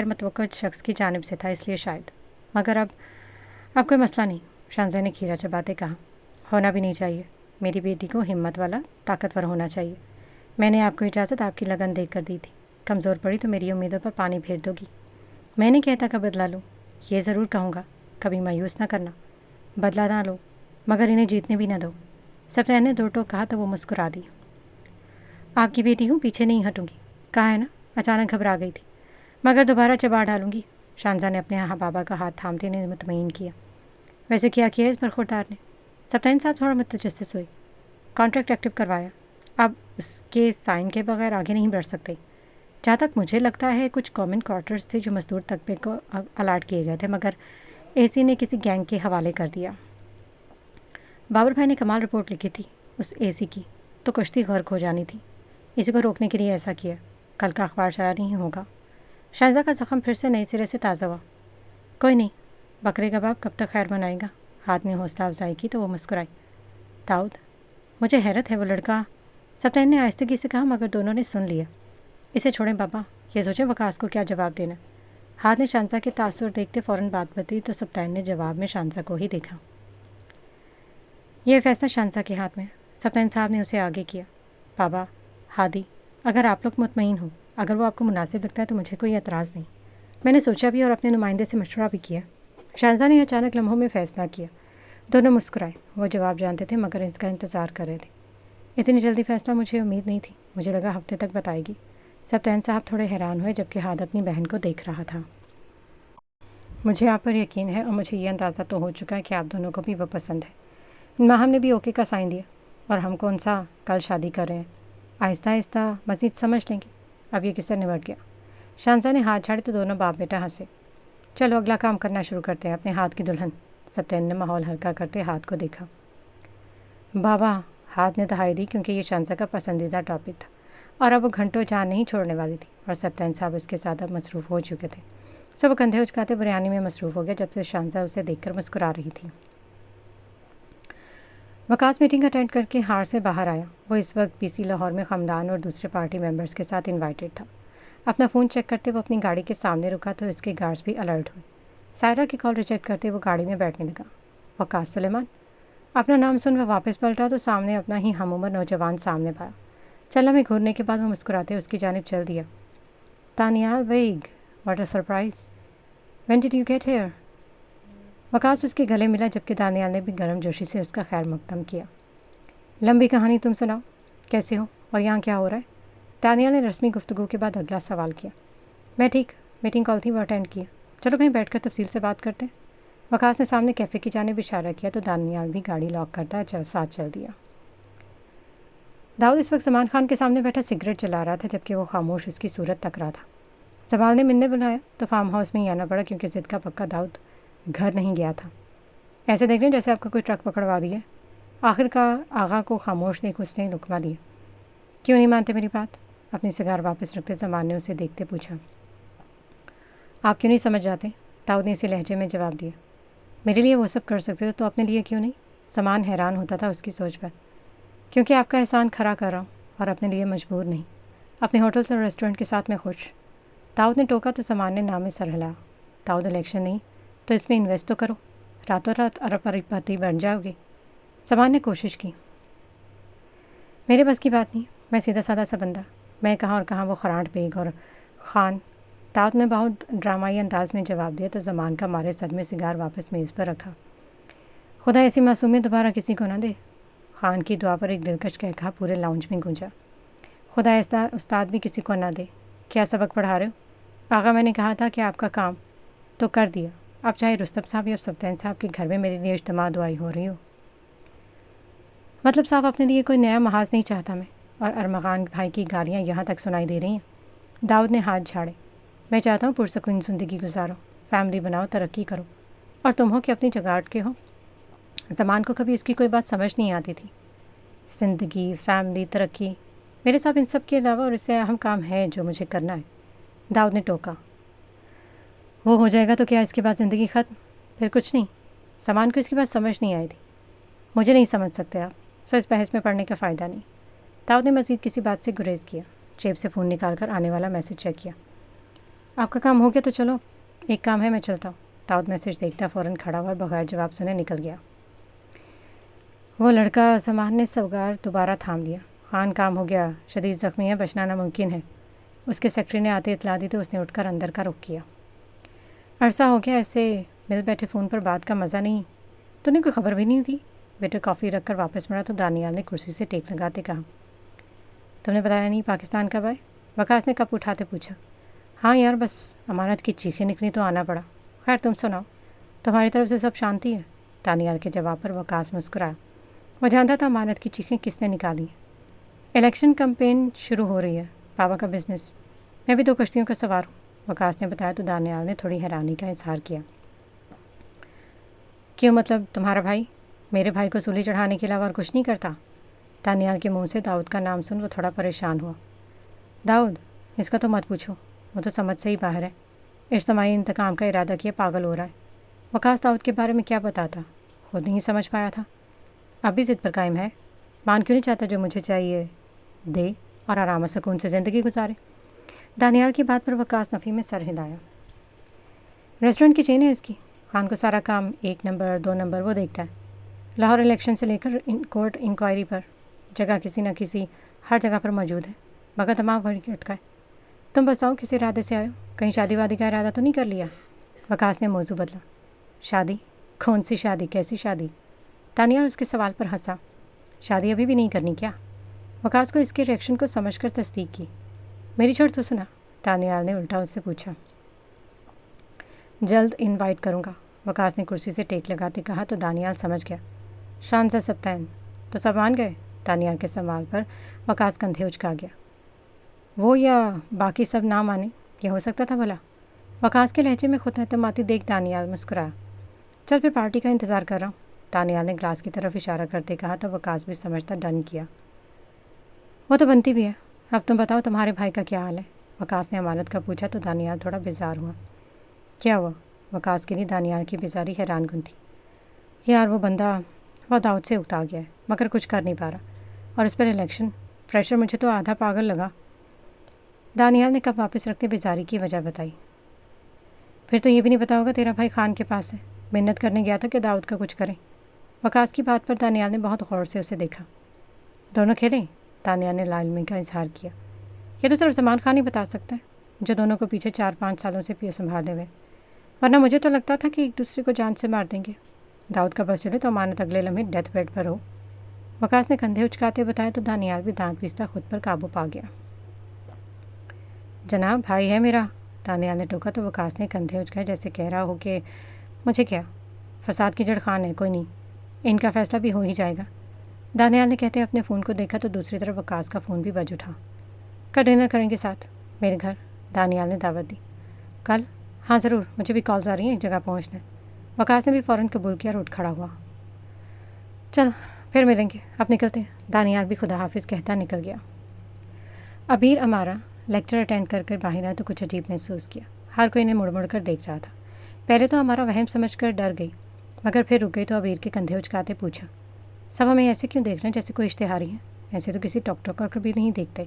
[SPEAKER 1] मतवक्का शख्स की जानिब से था, इसलिए शायद। मगर अब कोई मसला नहीं, शांजा ने खीरा चबाते कहा। होना भी नहीं चाहिए। मेरी बेटी को हिम्मत वाला, ताकतवर होना चाहिए। मैंने आपको इजाज़त आपकी लगन देख कर दी थी। कमज़ोर पड़ी तो मेरी उम्मीदों पर पानी फेर दोगी। मैं नहीं कहता कब बदला लो, ये ज़रूर कहूँगा कभी मायूस ना करना। बदला ना लो, मगर इन्हें जीतने भी ना दो। सप्तैन ने दो टोक कहा तो वो मुस्कुरा दी। आपकी बेटी हूँ, पीछे नहीं हटूंगी। कहा है ना, अचानक घबरा गई थी, मगर दोबारा चबा डालूंगी। शांजा ने अपने यहाँ बाबा का हाथ थामते ने मुतमईन किया। वैसे क्या किया इस बरखुरदार ने? सप्तैन साहब थोड़ा मुतजस्सिस हुए। कॉन्ट्रैक्ट एक्टिव करवाया, अब उसके साइन के बगैर आगे नहीं बढ़ सकते। जहाँ तक मुझे लगता है कुछ गवर्नमेंट क्वार्टर्स थे जो मजदूर तबके को अलाट किए गए थे, मगर एसी ने किसी गैंग के हवाले कर दिया। बाबर भाई ने कमाल रिपोर्ट लिखी थी उस एसी की, तो कश्ती गर्क हो जानी थी। इसी को रोकने के लिए ऐसा किया। कल का अखबार शाया नहीं होगा। शाहजा का ज़ख्म फिर से नए सिरे से ताज़ा हुआ। कोई नहीं, बकरे का बाप कब तक खैर मनाएगा? हाथ ने हौसला अफजाई की तो वो मुस्कुराई। दाऊद, मुझे हैरत है, वो लड़का। सप्तैन ने आहिस्तगी से कहा, मगर दोनों ने सुन लिया। इसे छोड़ें बाबा, ये सोचें वकास को क्या जवाब देना। हाथ ने शांजा के तासुर देखते फ़ौरन बात बदली तो सप्तैन ने जवाब में शांजा को ही देखा। यह फैसला शांजा के हाथ में। सप्तैन साहब ने उसे आगे किया। बाबा, हादी, अगर आप लोग मुतमईन हो, अगर वो आपको मुनासिब लगता है तो मुझे कोई एतराज़ नहीं। मैंने सोचा भी और अपने नुमाइंदे से मशवरा भी किया। शाहजा ने अचानक लम्हों में फ़ैसला किया। दोनों मुस्कुराए। वो जवाब जानते थे मगर इसका इंतज़ार कर रहे थे। इतनी जल्दी फ़ैसला मुझे उम्मीद नहीं थी। मुझे लगा हफ्ते तक बताएगी। सप्तैन साहब थोड़े हैरान हुए जबकि हाथ अपनी बहन को देख रहा था। मुझे आप पर यकीन है और मुझे ये अंदाज़ा तो हो चुका है कि आप दोनों को भी वो पसंद है। माहम ने भी ओके का साइन दिया और हम कौन सा कल शादी कर रहे हैं। आहिस्ता आहिस्ता मज़ीद समझ लेंगे। अब ये किससे निपट गया। शांजा ने हाथ झाड़े तो दोनों बाप बेटा हंसे। चलो अगला काम करना शुरू करते हैं, अपने हाथ की दुल्हन। सप्तैन ने माहौल हल्का करते हाथ को देखा। बाबा, हाथ ने दहाई दी क्योंकि ये शांजा का पसंदीदा टॉपिक था और अब वो घंटों जान नहीं छोड़ने वाली थी और सप्तैन साहब उसके साथ अब मसरूफ़ हो चुके थे। सब कंधे उचकाते बिरयानी में मसरूफ़ हो गया जब से शांजा उसे देखकर मुस्कुरा रही थी। वकास मीटिंग अटेंड करके हार से बाहर आया। वो इस वक्त पीसी लाहौर में ख़ानदान और दूसरे पार्टी मेंबर्स के साथ इनवाइटेड था। अपना फ़ोन चेक करते वो अपनी गाड़ी के सामने रुका तो इसके गार्ड्स भी अलर्ट हुए। सायरा की कॉल रिजेक्ट करते वो गाड़ी में बैठने लगा। वकास सुलेमान। अपना नाम सुन वह वापस पलटा तो सामने अपना ही हमउम्र नौजवान सामने पाया। चलना में घूरने के बाद वो मुस्कुराते उसकी जानिब चल दिया। Taniyal Baig, what a surprise, when did you get here? Waqas उसके गले मिला जबकि दानियाल ने भी गर्म जोशी से उसका खैर मकदम किया। लंबी कहानी तुम सुनाओ, कैसे हो और यहाँ क्या हो रहा है? दानियाल ने रस्मी गुफ्तगू के बाद अगला सवाल किया। मैं ठीक, मीटिंग कॉल थी वो अटेंड किया। चलो कहीं बैठकर तफसील से बात करते हैं। वकास ने सामने कैफ़े की जानिब इशारा किया तो दानियाल भी गाड़ी लॉक करता साथ चल दिया। दाऊद इस वक्त सलमान खान के सामने बैठा सिगरेट जला रहा था जबकि वो खामोश उसकी सूरत तक रहा था। जमाल ने मिलने बुलाया तो फार्म हाउस में ही आना पड़ा क्योंकि ज़िद का पक्का दाऊद घर नहीं गया था। ऐसे देख रहे जैसे आपका कोई ट्रक पकड़वा दिया। आखिरकार आगा को खामोश देख उसने लुकवा दिया। क्यों नहीं मानते मेरी बात? अपनी सिगार वापस रखते ज़मान ने उसे देखते पूछा। आप क्यों नहीं समझ जाते? दाऊद ने इसी लहजे में जवाब दिया। मेरे लिए वो सब कर सकते थे तो अपने लिए क्यों नहीं? ज़मान हैरान होता था उसकी सोच पर। क्योंकि आपका एहसान खरा कर रहा हूँ और अपने लिए मजबूर नहीं। अपने होटल और रेस्टोरेंट के साथ मैं खुश। दाऊद ने टोका तो ज़मान ने नाम में सर हिलाया। दाऊद इलेक्शन नहीं तो इसमें इन्वेस्ट तो करो, रातों रात अरबपति बन जाओगे। ज़मान ने कोशिश की। मेरे बस की बात नहीं, मैं सीधा साधा सा बंदा। मैं कहाँ और कहाँ वो खरांट बेग और खान। दाऊद ने बहुत ड्रामाई अंदाज में जवाब दिया तो ज़मान का मारे सदमे सिगार वापस मेज़ पर रखा। खुदा ऐसी मासूमियत दोबारा किसी को ना दे। खान की दुआ पर एक दिलकश कहका पूरे लाउंज में गूंजा। खुदा ऐसा उस्ताद भी किसी को ना दे। क्या सबक पढ़ा रहे हो? आगा मैंने कहा था कि आपका काम तो कर दिया। अब चाहे रुस्तम साहब या सब्तैन साहब के घर में मेरे लिए इज्तिमा दुआई हो रही हो। मतलब साहब अपने लिए कोई नया महाज नहीं चाहता मैं। और अरमगान भाई की गालियाँ यहाँ तक सुनाई दे रही हैं। दाऊद ने हाथ झाड़े। मैं चाहता हूँ पुरसकून ज़िंदगी गुजारो, फैमिली बनाओ, तरक्की करो। और तुम हो कि अपनी जगाड़ के हो। ज़मान को कभी इसकी कोई बात समझ नहीं आती थी। ज़िंदगी, फैमिली, तरक्की, मेरे साथ इन सब के अलावा और इससे अहम काम है जो मुझे करना है। दाऊद ने टोका। वो हो जाएगा तो क्या इसके बाद ज़िंदगी ख़त्म? फिर कुछ नहीं। ज़मान को इसकी बात समझ नहीं आई थी। मुझे नहीं समझ सकते आप, सो इस बहस में पढ़ने का फ़ायदा नहीं। दाऊद ने मज़ीद किसी बात से गुरेज किया। जेब से फ़ोन निकाल कर आने वाला मैसेज चेक किया। आपका काम हो गया तो चलो, एक काम है, मैं चलता हूँ। दाऊद मैसेज देखता फ़ौरन खड़ा हुआ और बगैर जवाब सुने निकल गया। वो लड़का, ज़मान ने सवगार दोबारा थाम लिया। खान काम हो गया, शदीद ज़ख्मी है, बचना नामुमकिन है। उसके सेक्रेटरी ने आते इतला दी तो उसने उठकर अंदर का रुख किया। अरसा हो गया ऐसे मिल बैठे फ़ोन पर बात का मज़ा नहीं। तूने कोई खबर भी नहीं दी। वेटर कॉफ़ी रख कर वापस मुड़ा तो दानियाल ने कुर्सी से टेक लगाते कहा। तुमने बताया नहीं पाकिस्तान कब आए? वकास ने कप उठाते पूछा। हाँ यार, बस अमानत की चीखें निकली तो आना पड़ा। खैर तुम सुनाओ, तुम्हारी तरफ से सब शांति है? दानियाल के जवाब पर वकास मुस्कुराया। वो जानता था अमानत की चीखें किसने निकाली हैं। इलेक्शन कैंपेन शुरू हो रही है, बाबा का बिजनेस। मैं भी 2 कश्तियों का सवार हूँ, वकास ने बताया तो दानियाल ने थोड़ी हैरानी का इजहार किया। क्यों, मतलब तुम्हारा भाई मेरे भाई को सूली चढ़ाने के अलावा और कुछ नहीं करता? दानियाल के मुंह से दाऊद का नाम सुन वो थोड़ा परेशान हुआ। दाऊद, इसका तो मत पूछो, वो तो समझ से ही बाहर है। इज्तिमाई इंतकाम का इरादा किया पागल हो रहा है। वकास दाऊद के बारे में क्या बताता, खुद नहीं समझ पाया था। अब भी ज़िद पर कायम है। मान क्यों नहीं चाहता जो मुझे चाहिए दे और आराम सुकून से ज़िंदगी गुजारे? दानियाल की बात पर वकास नफ़ी में सर हिलाया। रेस्टोरेंट की चेन है इसकी। खान को सारा काम 1 नंबर 2 नंबर वो देखता है। लाहौर इलेक्शन से लेकर कोर्ट इंक्वायरी पर जगह किसी न किसी हर जगह पर मौजूद है, मगर दिमाग भर के अटका है। तुम बताओ किस इरादे से आयो? कहीं शादी वादी का इरादा तो नहीं कर लिया? वकास ने मौजू बदला। शादी? कौन सी शादी, कैसी शादी? दानियाल उसके सवाल पर हंसा। शादी अभी भी नहीं करनी क्या? वकास को इसके रिएक्शन को समझकर तस्दीक की। मेरी छोड़ तो सुना, दानियाल ने उल्टा उससे पूछा। जल्द इनवाइट करूँगा, वकास ने कुर्सी से टेक लगाते कहा तो दानियाल समझ गया। शान सा सप्तान, तो सब मान गए? दानियाल के सवाल पर वकास कंधे उचका गया। वो या बाकी सब ना माने, ये हो सकता था भला? वकास के लहजे में खुद एतमादी देख दानियाल मुस्कुराया। चल फिर पार्टी का इंतज़ार कर रहा हूँ, दानियाल ने ग्लास की तरफ इशारा करते कहा तो वकास भी समझता डन किया। वो तो बनती भी है। अब तुम बताओ तुम्हारे भाई का क्या हाल है? वकास ने अमानत का पूछा तो दानियाल थोड़ा बेजार हुआ। क्या हुआ? वकास के लिए दानियाल की बेजारी हैरान कुन थी। यार वो बंदा वो दाऊद से उकता गया है मगर कुछ कर नहीं पा रहा, और इस पर इलेक्शन प्रेशर, मुझे तो आधा पागल लगा। दानियाल ने कप वापस रखते बेजारी की वजह बताई। फिर तो ये भी नहीं पता होगा तेरा भाई खान के पास है, मिन्नत करने गया था कि दाऊद का कुछ करें। वकास की बात पर दानियाल ने बहुत गौर से उसे देखा। दोनों खेलें? दानियाल ने लालमी का इजहार किया। ये तो सिर्फ सलमान खान ही बता सकता है, जो दोनों को पीछे 4-5 सालों से पिए संभाले हुए, वरना मुझे तो लगता था कि एक दूसरे को जान से मार देंगे। दाऊद का बस चले तो अमानत अगले लम्हे डेथ बेड पर हो। वकास ने कंधे उचकाते बताया तो दानियाल भी दांत पीसता खुद पर काबू पा गया। जनाब, भाई है मेरा। दानियाल ने टोका तो वकास ने कंधे उचकाए जैसे कह रहा हो कि मुझे क्या, फसाद की जड़ खान है, कोई नहीं, इनका फैसला भी हो ही जाएगा। दानियाल ने कहते अपने फ़ोन को देखा तो दूसरी तरफ वकास का फ़ोन भी बज उठा। कल डिनर करेंगे साथ मेरे घर, दानियाल ने दावत दी। कल? हाँ ज़रूर, मुझे भी कॉल्स आ रही हैं, एक जगह पहुँचना है। वकास ने भी फ़ौरन कबूल किया और उठ खड़ा हुआ। चल फिर मिलेंगे, अब निकलते हैं। दानियाल भी खुदा हाफिज़ कहता निकल गया। अबीर अमारा लेक्चर अटेंड कर कर बाहर आया तो कुछ अजीब महसूस किया। हर कोई इन्हें मुड़ मुड़ कर देख रहा था। पहले तो हमारा वहम समझ कर डर गई, मगर फिर रुक गई तो अबीर के कंधे उचकाते पूछा, सब हमें ऐसे क्यों देख रहे हैं जैसे कोई इश्तेहारी है? ऐसे तो किसी डॉक्टर का भी नहीं देखते।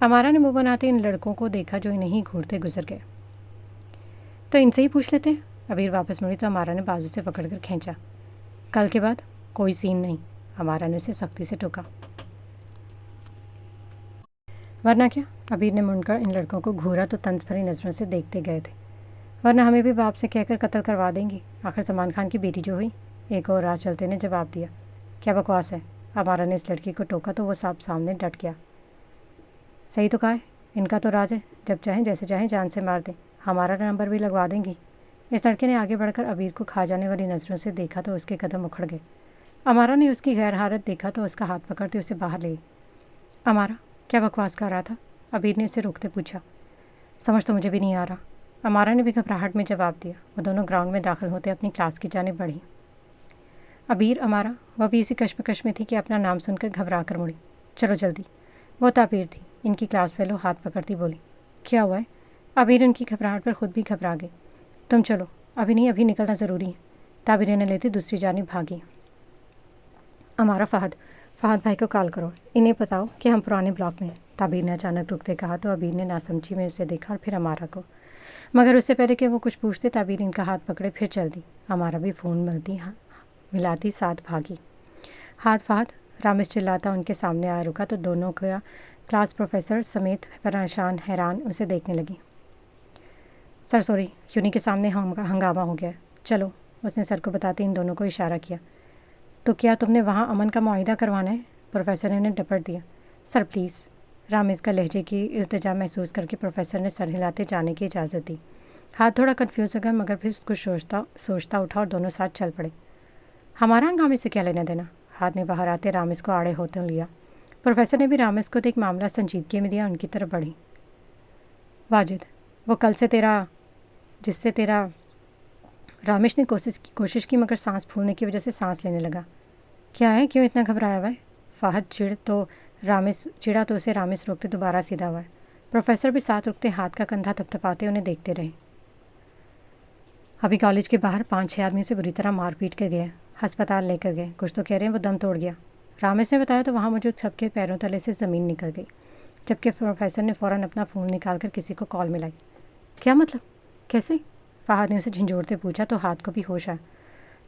[SPEAKER 1] अमारा ने मुँह बनाते इन लड़कों को देखा जो इन्हें ही घूरते गुजर गए। तो इनसे ही पूछ लेते हैं। अबीर वापस मुड़ी तो अमारा ने बाजू से पकड़ कर खींचा। कल के बाद कोई सीन नहीं, अमारा ने उसे सख्ती से टोका। वरना क्या? अबीर ने मुड़कर इन लड़कों को घूरा तो तंज भरी नज़रों से देखते गए थे। वरना हमें भी बाप से कहकर कत्ल करवा देंगी, आखिर सलमान खान की बेटी जो हुई। एक और राह चलते ने जवाब दिया। क्या बकवास है? अमारा ने इस लड़की को टोका तो वो साहब सामने डट गया। सही तो कहा है, इनका तो राज है, जब चाहें जैसे चाहें जान से मार दें, हमारा नंबर भी लगवा देंगी। इस लड़के ने आगे बढ़कर अबीर को खा जाने वाली नज़रों से देखा तो उसके कदम उखड़ गए। अमारा ने उसकी गैर हालत देखा तो उसका हाथ पकड़ते उसे बाहर ले। अमारा, क्या बकवास कर रहा था? अबीर ने उसे रोकते पूछा। समझ तो मुझे भी नहीं आ रहा, अमारा ने भी घबराहट में जवाब दिया। वो दोनों ग्राउंड में दाखिल होते अपनी क्लास की जानिब बढ़ी। अबीर अमारा, वह भी इसी कश्मकश में थी कि अपना नाम सुनकर घबरा कर मुड़ी। चलो जल्दी। वो ताबीर थी, इनकी क्लास फेलो, हाथ पकड़ती बोली। क्या हुआ है? अबीर उनकी घबराहट पर खुद भी घबरा गई। तुम चलो, अभी नहीं, अभी निकलना ज़रूरी है। ताबीर ने लेती दूसरी जानिब भागी। अमारा, फहद भाई को कॉल करो, इन्हें बताओ कि हम पुराने ब्लॉक में हैं। ताबीर ने अचानक रुकते कहा तो अबीर ने नासमझी में उसे देखा और फिर अमारा को, मगर उससे पहले कि वो कुछ पूछते ताबीर इनका हाथ पकड़े फिर चल दी। अमारा भी फ़ोन मिलाती साथ भागी। हाथ फहद, रामेश चिल्लाता उनके सामने आ रुका तो दोनों का क्लास प्रोफेसर समेत परेशान हैरान उसे देखने लगी। सर सॉरी, यूनी के सामने हंगामा हो गया, चलो। उसने सर को बताते इन दोनों को इशारा किया। तो क्या तुमने वहाँ अमन का मुआहिदा करवाना है? प्रोफेसर ने डपट दिया। Sir please. रामेश का लहजे की इल्तिजा महसूस करके प्रोफेसर ने सर हिलाते जाने की इजाज़त दी। हाथ थोड़ा कन्फ्यूज़ हो गया मगर फिर कुछ सोचता उठा और दोनों साथ चल पड़े। हमारा हंगामे से क्या लेना देना? हाथ ने बाहर आते रामेश को आड़े होते लिया। प्रोफेसर ने भी रामेश को देख मामला संजीदगी में दिया, उनकी तरफ बढ़ी। वाजिद, वो कल से जिससे तेरा रामेश ने कोशिश की मगर सांस फूलने की वजह से सांस लेने लगा। क्या है, क्यों इतना घबराया हुआ है? फहद चिड़ा तो उसे रामेश रोकते दोबारा सीधा हुआ है। प्रोफेसर भी साथ रुकते हाथ का कंधा थपथपाते उन्हें देखते रहे। अभी कॉलेज के बाहर 5-6 आदमी से बुरी तरह मार पीट के गए, अस्पताल लेकर गए, कुछ तो कह रहे हैं वो दम तोड़ गया। रामेश ने बताया तो वहाँ मौजूद सबके पैरों तले से ज़मीन निकल गई, जबकि प्रोफेसर ने फ़ौरन अपना फ़ोन निकालकर किसी को कॉल मिलाई। क्या मतलब, कैसे? फहद ने उसे झंझोड़ते पूछा तो हाथ को भी होश आया।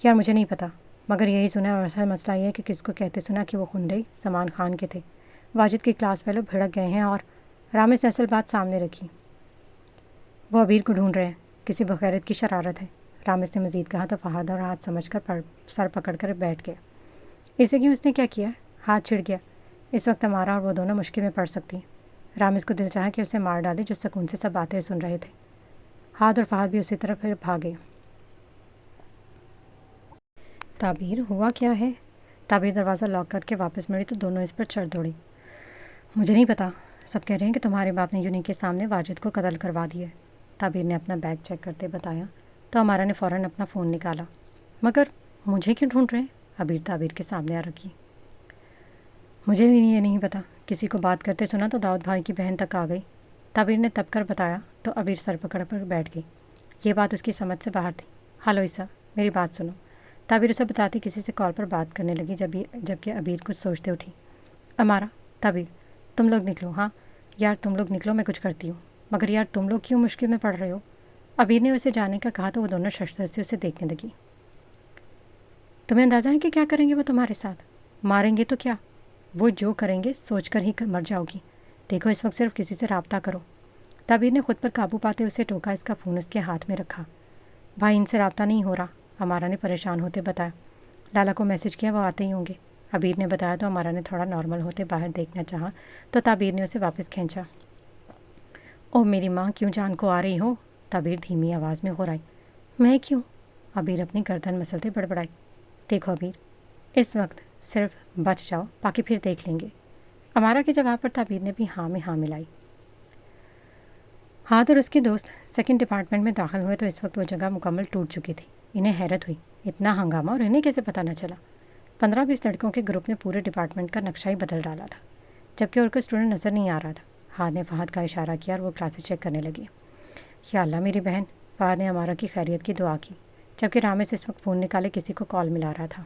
[SPEAKER 1] यार मुझे नहीं पता, मगर यही सुना और असल मसला ये है कि किसको कहते सुना कि वो खुंडई सलमान खान के थे। वाजिद की क्लास फेलो भिड़क गए हैं और रामेश ने असल बात सामने रखी। वो अबीर को ढूंढ रहे हैं, किसी बगैरत की शरारत है, रामेश ने मज़ीद कहा तो फहद और हाथ समझकर सर पकड़कर बैठ गया। इसे क्यों, उसने क्या किया? हाथ छिड़ गया। इस वक्त हमारा और वो दोनों मुश्किल में पड़ सकती हैं। रामेश को दिल चाहा कि उसे मार डाले जो सुकून से सब बातें सुन रहे थे। हाथ और फहद भी उसी तरफ फिर भागे। ताबीर, हुआ क्या है? ताबीर दरवाज़ा लॉक करके वापस मुड़ी तो दोनों इस पर चढ़ दौड़ी। मुझे नहीं पता, सब कह रहे हैं कि तुम्हारे बाप ने यूनी के सामने वाजिद को कत्ल करवा दिया है। ताबीर ने अपना बैग चेक करते बताया तो हमारा ने फ़ौरन अपना फ़ोन निकाला। मगर मुझे क्यों ढूंढ रहे हैं? अबीर ताबीर के सामने आ रखी। मुझे भी ये नहीं पता, किसी को बात करते सुना तो दाऊद भाई की बहन तक आ गई। ताबीर ने तब कर बताया तो अबीर सर पकड़ कर बैठ गई। ये बात उसकी समझ से बाहर थी। हेलो ईसा, मेरी बात सुनो। تعبیر اسے بتاتی کسی سے کال پر بات کرنے لگی جبکہ عبیر کچھ سوچتے اٹھی۔ امارا، تعبیر، تم لوگ نکلو۔ ہاں یار تم لوگ نکلو، میں کچھ کرتی ہوں۔ مگر یار تم لوگ کیوں مشکل میں پڑ رہے ہو؟ عبیر نے اسے جانے کا کہا تو وہ دونوں ششدر سے اسے دیکھنے لگی۔ تمہیں اندازہ ہے کہ کیا کریں گے وہ تمہارے ساتھ؟ ماریں گے تو کیا؟ وہ جو کریں گے سوچ کر ہی مر جاؤ گی۔ دیکھو اس وقت صرف کسی سے رابطہ کرو۔ تعبیر نے خود پر قابو پاتے اسے ٹوکا۔ اس کا فون اس کے ہاتھ میں رکھا۔ بھائی ان سے رابطہ نہیں ہو رہا، امارا نے پریشان ہوتے بتایا۔ لالا کو میسج کیا، وہ آتے ہی ہوں گے، عبیر نے بتایا تو امارا نے تھوڑا نارمل ہوتے باہر دیکھنا چاہا تو تعبیر نے اسے واپس کھینچا۔ او میری ماں، کیوں جان کو آ رہی ہو؟ تعبیر دھیمی آواز میں غرائی۔ میں کیوں؟ عبیر اپنی گردن مسلتے بڑبڑائی۔ دیکھو عبیر، اس وقت صرف بچ جاؤ، باقی پھر دیکھ لیں گے۔ امارا کے جواب پر تعبیر نے بھی ہاں میں ہاں ملائی۔ ہاتھ اور اس کے دوست سیکنڈ ڈپارٹمنٹ میں داخل ہوئے تو اس وقت وہ جگہ مکمل ٹوٹ چکی تھی۔ انہیں حیرت ہوئی، اتنا ہنگامہ اور انہیں کیسے پتہ نہ چلا؟ 15-20 لڑکوں کے گروپ نے پورے ڈپارٹمنٹ کا نقشہ ہی بدل ڈالا تھا، جبکہ اور کوئی اسٹوڈنٹ نظر نہیں آ رہا تھا۔ ہاتھ نے فہد کا اشارہ کیا اور وہ کلاسز چیک کرنے لگی۔ یا اللہ میری بہن، فہد نے امارا کی خیریت کی دعا کی، جبکہ رامز اس وقت فون نکالے کسی کو کال ملا رہا تھا۔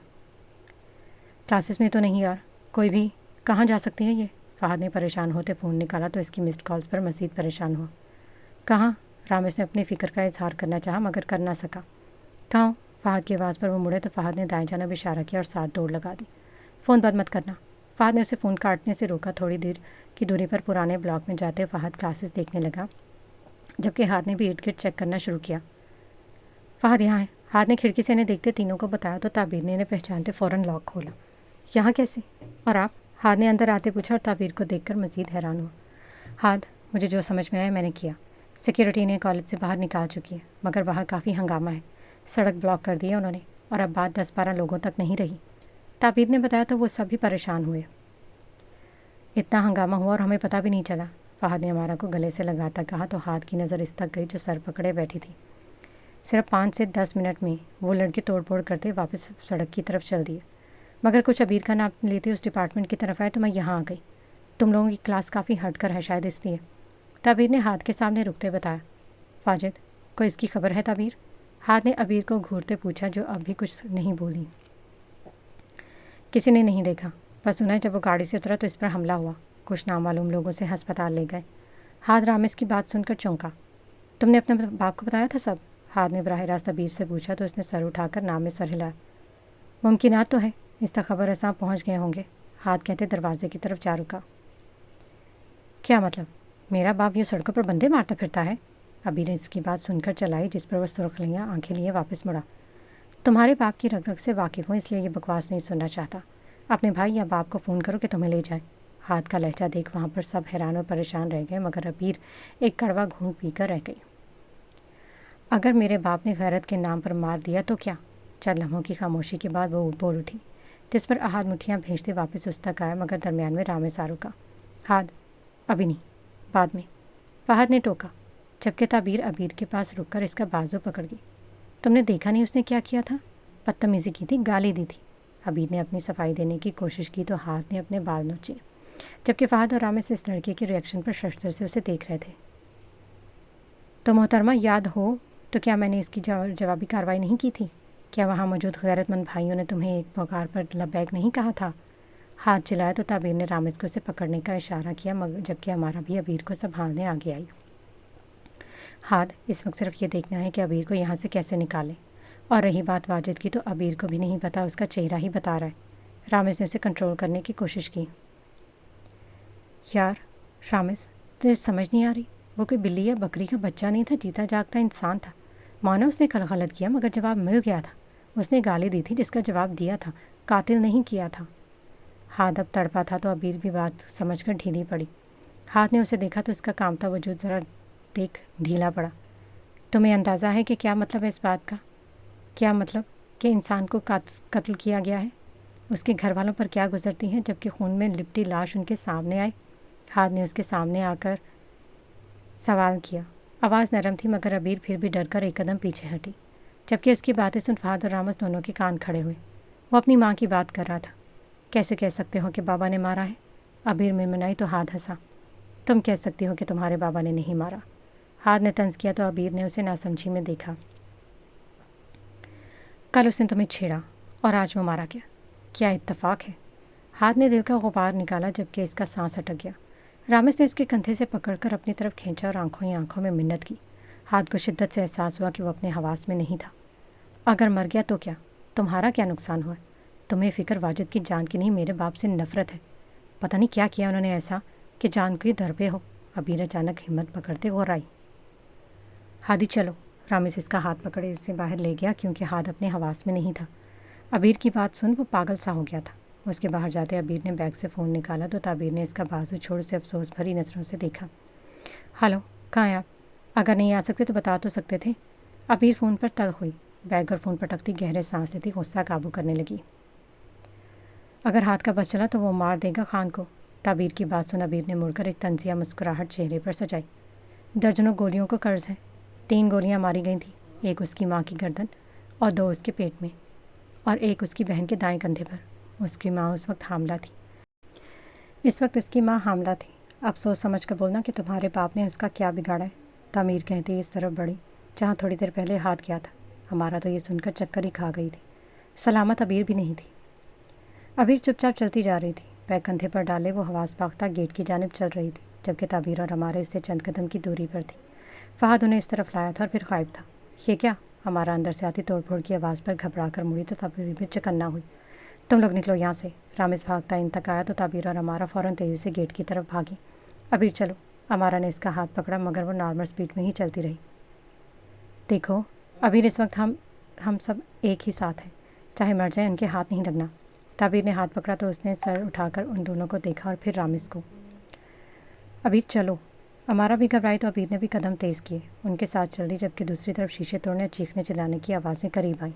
[SPEAKER 1] کلاسز میں تو نہیں یار، کوئی بھی، کہاں جا سکتی ہے یہ؟ فہد نے پریشان ہوتے فون نکالا تو اس کی مسڈ کالز پر مزید پریشان ہوا۔ کہاں؟ رامز نے اپنی فکر کا اظہار کرنا چاہا مگر کر نہ سکا۔ کہاں؟ فہد کی آواز پر وہ مڑے تو فہد نے دائیں جانب اشارہ کیا اور ساتھ دوڑ لگا دی۔ فون بند مت کرنا۔ فہد نے اسے فون کاٹنے سے روکا۔ تھوڑی دیر کی دوری پر پرانے بلاک میں جاتے فہد کلاسز دیکھنے لگا، جبکہ ہاتھ نے بھی ارد گرد چیک کرنا شروع کیا۔ فہد یہاں ہے، ہاتھ نے کھڑکی سے انہیں دیکھتے تینوں کو بتایا تو تعبیر نے انہیں پہچانتے فوراً لاک کھولا۔ یہاں کیسے؟ اور آپ؟ ہاتھ نے اندر آتے پوچھا اور تعبیر کو دیکھ کر مزید حیران ہوا۔ ہاتھ، مجھے جو سمجھ میں آیا میں نے کیا۔ سیکیورٹی نے کالج سے باہر نکال چکی ہے، مگر باہر کافی ہنگامہ ہے، سڑک بلاک کر دی ہے انہوں نے، اور اب بات 10-12 لوگوں تک نہیں رہی۔ تعبیر نے بتایا تو وہ سب بھی پریشان ہوئے۔ اتنا ہنگامہ ہوا اور ہمیں پتہ بھی نہیں چلا، فہد نے امارا کو گلے سے لگاتا کہا تو ہاتھ کی نظر اس تک گئی جو سر پکڑے بیٹھی تھی۔ صرف 5 سے 10 منٹ میں وہ لڑکی توڑ پھوڑ کرتے واپس سڑک کی طرف چل دیے، مگر کچھ عبیر کا نام لیتے اس ڈپارٹمنٹ کی طرف آئے تو میں یہاں آ گئی۔ تم لوگوں کی کلاس کافی ہٹ کر ہے شاید اس لیے، تعبیر نے ہاتھ کے سامنے رکتے بتایا۔ فاجد، کوئی اس کی خبر ہے تعبیر؟ ہاتھ نے عبیر کو گھورتے پوچھا جو اب بھی کچھ نہیں بولی۔ کسی نے نہیں دیکھا، بس انہیں جب وہ گاڑی سے اترا تو اس پر حملہ ہوا، کچھ نامعلوم لوگوں سے ہسپتال لے گئے۔ ہاتھ رامز کی بات سن کر چونکا۔ تم نے اپنے باپ کو بتایا تھا سب؟ ہاتھ نے براہ راست عبیر سے پوچھا تو اس نے سر اٹھا کر نام میں سر ہلایا۔ ممکنات تو ہے، اس تک خبر رساں پہنچ گئے ہوں گے، ہاتھ کہتے دروازے کی طرف جا رکا۔ کیا مطلب؟ میرا باپ یہ سڑکوں پر بندے مارتا پھرتا ہے؟ عبیر نے اس کی بات سن کر چلائی، جس پر وہ سرخ لیاں آنکھیں لیے واپس مڑا۔ تمہارے باپ کی رگ رگ سے واقف ہوں اس لیے یہ بکواس نہیں سننا چاہتا، اپنے بھائی یا باپ کو فون کرو کہ تمہیں لے جائے۔ ہاتھ کا لہجہ دیکھ وہاں پر سب حیران اور پریشان رہ گئے، مگر عبیر ایک کڑوا گھونٹ پی کر رہ گئی۔ اگر میرے باپ نے غیرت کے نام پر مار دیا تو کیا؟ چند لمحوں کی خاموشی کے بعد وہ بول اٹھی، جس پر ہاتھ مٹھیاں بھیجتے واپس اس تک آیا، مگر درمیان میں رامز آ رکا۔ ہاتھ، ابھی نہیں، بعد میں، فہد نے ٹوکا، جبکہ تعبیر عبیر کے پاس رک کر اس کا بازو پکڑ گئی۔ تم نے دیکھا نہیں اس نے کیا کیا تھا؟ بدتمیزی کی تھی، گالی دی تھی۔ عبیر نے اپنی صفائی دینے کی کوشش کی تو ہاتھ نے اپنے بال نوچے، جبکہ فہد اور رامز اس لڑکے کے ریئیکشن پر ششدر سے اسے دیکھ رہے تھے۔ تو محترمہ یاد ہو تو کیا میں نے اس کی جوابی کارروائی نہیں کی تھی؟ کیا وہاں موجود غیرت مند بھائیوں نے تمہیں ایک پکار پر لبیک نہیں کہا تھا؟ ہاتھ چلایا تو تعبیر نے رامز کو اسے پکڑنے کا اشارہ کیا، جبکہ ہمارا بھی عبیر کو سنبھالنے آگے آئی۔ ہاتھ، اس وقت صرف یہ دیکھنا ہے کہ عبیر کو یہاں سے کیسے نکالیں، اور رہی بات واجد کی تو عبیر کو بھی نہیں پتا، اس کا چہرہ ہی بتا رہا ہے۔ رامز نے اسے کنٹرول کرنے کی کوشش کی۔ یار رامز، تجھے سمجھ نہیں آ رہی، وہ کوئی بلی یا بکری کا بچہ نہیں تھا، جیتا جاگتا انسان تھا۔ مانا اس نے کل غلط کیا مگر جواب مل گیا تھا، اس نے گالی دی تھی جس کا جواب دیا تھا، قاتل نہیں کیا تھا۔ ہاتھ اب تڑپا تھا تو عبیر بھی بات سمجھ کر ڈھیلی پڑی۔ ہاتھ نے اسے دیکھا تو اس کا کامتا وجود ذرا دیکھ ڈھیلا پڑا۔ تمہیں اندازہ ہے کہ کیا مطلب ہے اس بات کا؟ کیا مطلب کہ انسان کو قتل کیا گیا ہے؟ اس کے گھر والوں پر کیا گزرتی ہے جبکہ خون میں لپٹی لاش ان کے سامنے آئے؟ ہاتھ نے اس کے سامنے آ کر سوال کیا۔ آواز نرم تھی مگر عبیر پھر بھی ڈر کر ایک قدم پیچھے ہٹی، جبکہ اس کی باتیں سن فہد اور رامز دونوں کے کان کھڑے ہوئے۔ وہ اپنی ماں کی بات کر رہا تھا۔ کیسے کہہ سکتے ہو کہ بابا نے مارا ہے؟ عبیر منمنائی تو ہاتھ ہنسا۔ تم کہہ سکتی ہو کہ تمہارے بابا نے نہیں مارا۔ ہاتھ نے طنز کیا تو عبیر نے اسے ناسمجھی میں دیکھا۔ कल उसने तुम्हें छेड़ा और आज वो मारा गया। क्या इत्तेफाक है। हाथ ने दिल का गुबार निकाला जबकि इसका सांस अटक गया। रामेश ने उसके कंधे से पकड़कर अपनी तरफ खींचा और आंखों ही आंखों में मिन्नत की। हाथ को शिद्दत से एहसास हुआ कि वो अपने हवास में नहीं था। अगर मर गया तो क्या, तुम्हारा क्या नुकसान हुआ? तुम्हें फ़िक्र वाजिद की जान की नहीं, मेरे बाप से नफरत है। पता नहीं क्या किया उन्होंने ऐसा कि जान की दर पे हो। अबीर अचानक हिम्मत पकड़ते और आई। हादी चलो। रामेश इसका हाथ पकड़े इसे बाहर ले गया क्योंकि हाथ अपने हवास में नहीं था। अबीर की बात सुन वो पागल सा हो गया था। उसके बाहर जाते अबीर ने बैग से फ़ोन निकाला तो ताबीर ने इसका बाजू छोड़ से अफसोस भरी नज़रों से देखा। हेलो, कहाँ हैं आप? अगर नहीं आ सकते तो बता तो सकते थे। अबीर फ़ोन पर तल्ख हुई। बैग और फ़ोन पटकती गहरे सांस लेती गुस्सा काबू करने लगी। अगर हाथ का बस चला तो वो मार देगा खान को। ताबीर की बात सुन अबीर ने मुड़कर एक तंजिया मुस्कुराहट चेहरे पर सजाई। दर्जनों गोलियों को कर्ज है। 3 गोलियां मारी गई थी, एक उसकी माँ की गर्दन और 2 उसके पेट में और एक उसकी बहन के दाएं कंधे पर। उसकी माँ उस वक्त हामला थी। इस वक्त उसकी माँ हामला थी। अब सोच समझ कर बोलना कि तुम्हारे बाप ने उसका क्या बिगाड़ा है। तामीर कहती इस तरफ बढ़ी जहाँ थोड़ी देर पहले हाथ गया था। हमारा तो ये सुनकर चक्कर ही खा गई थी। सलामत अबीर भी नहीं थी। अबीर चुपचाप चलती जा रही थी। बैग कंधे पर डाले वो हवास पाख्ता गेट की जानिब चल रही थी जबकि ताबीर और हमारे इससे चंद कदम की दूरी पर थी। फहद उन्हें इस तरफ लाया था और फिर गायब था। ये क्या? हमारा अंदर से आती तोड़फोड़ की आवाज़ पर घबरा कर मुड़ी तो ताबीर भी चकन्ना हुई। तुम लोग निकलो यहाँ से। रामेश भागता इन तक आया तो ताबीर और हमारा फ़ौरन तेज़ी से गेट की तरफ भागी। अबीर चलो। हमारा ने इसका हाथ पकड़ा मगर वो नॉर्मल स्पीड में ही चलती रही। देखो अबीर, इस वक्त हम सब एक ही साथ हैं। चाहे मर जाए उनके हाथ नहीं लगना। ताबीर ने हाथ पकड़ा तो उसने सर उठाकर उन दोनों को देखा और फिर रामेश को। अबीर चलो। हमारा भी घबराई तो अबीर ने भी कदम तेज़ किए। उनके साथ चल दी जबकि दूसरी तरफ शीशे तोड़ने चीखने चिल्लाने की आवाज़ें करीब आईं।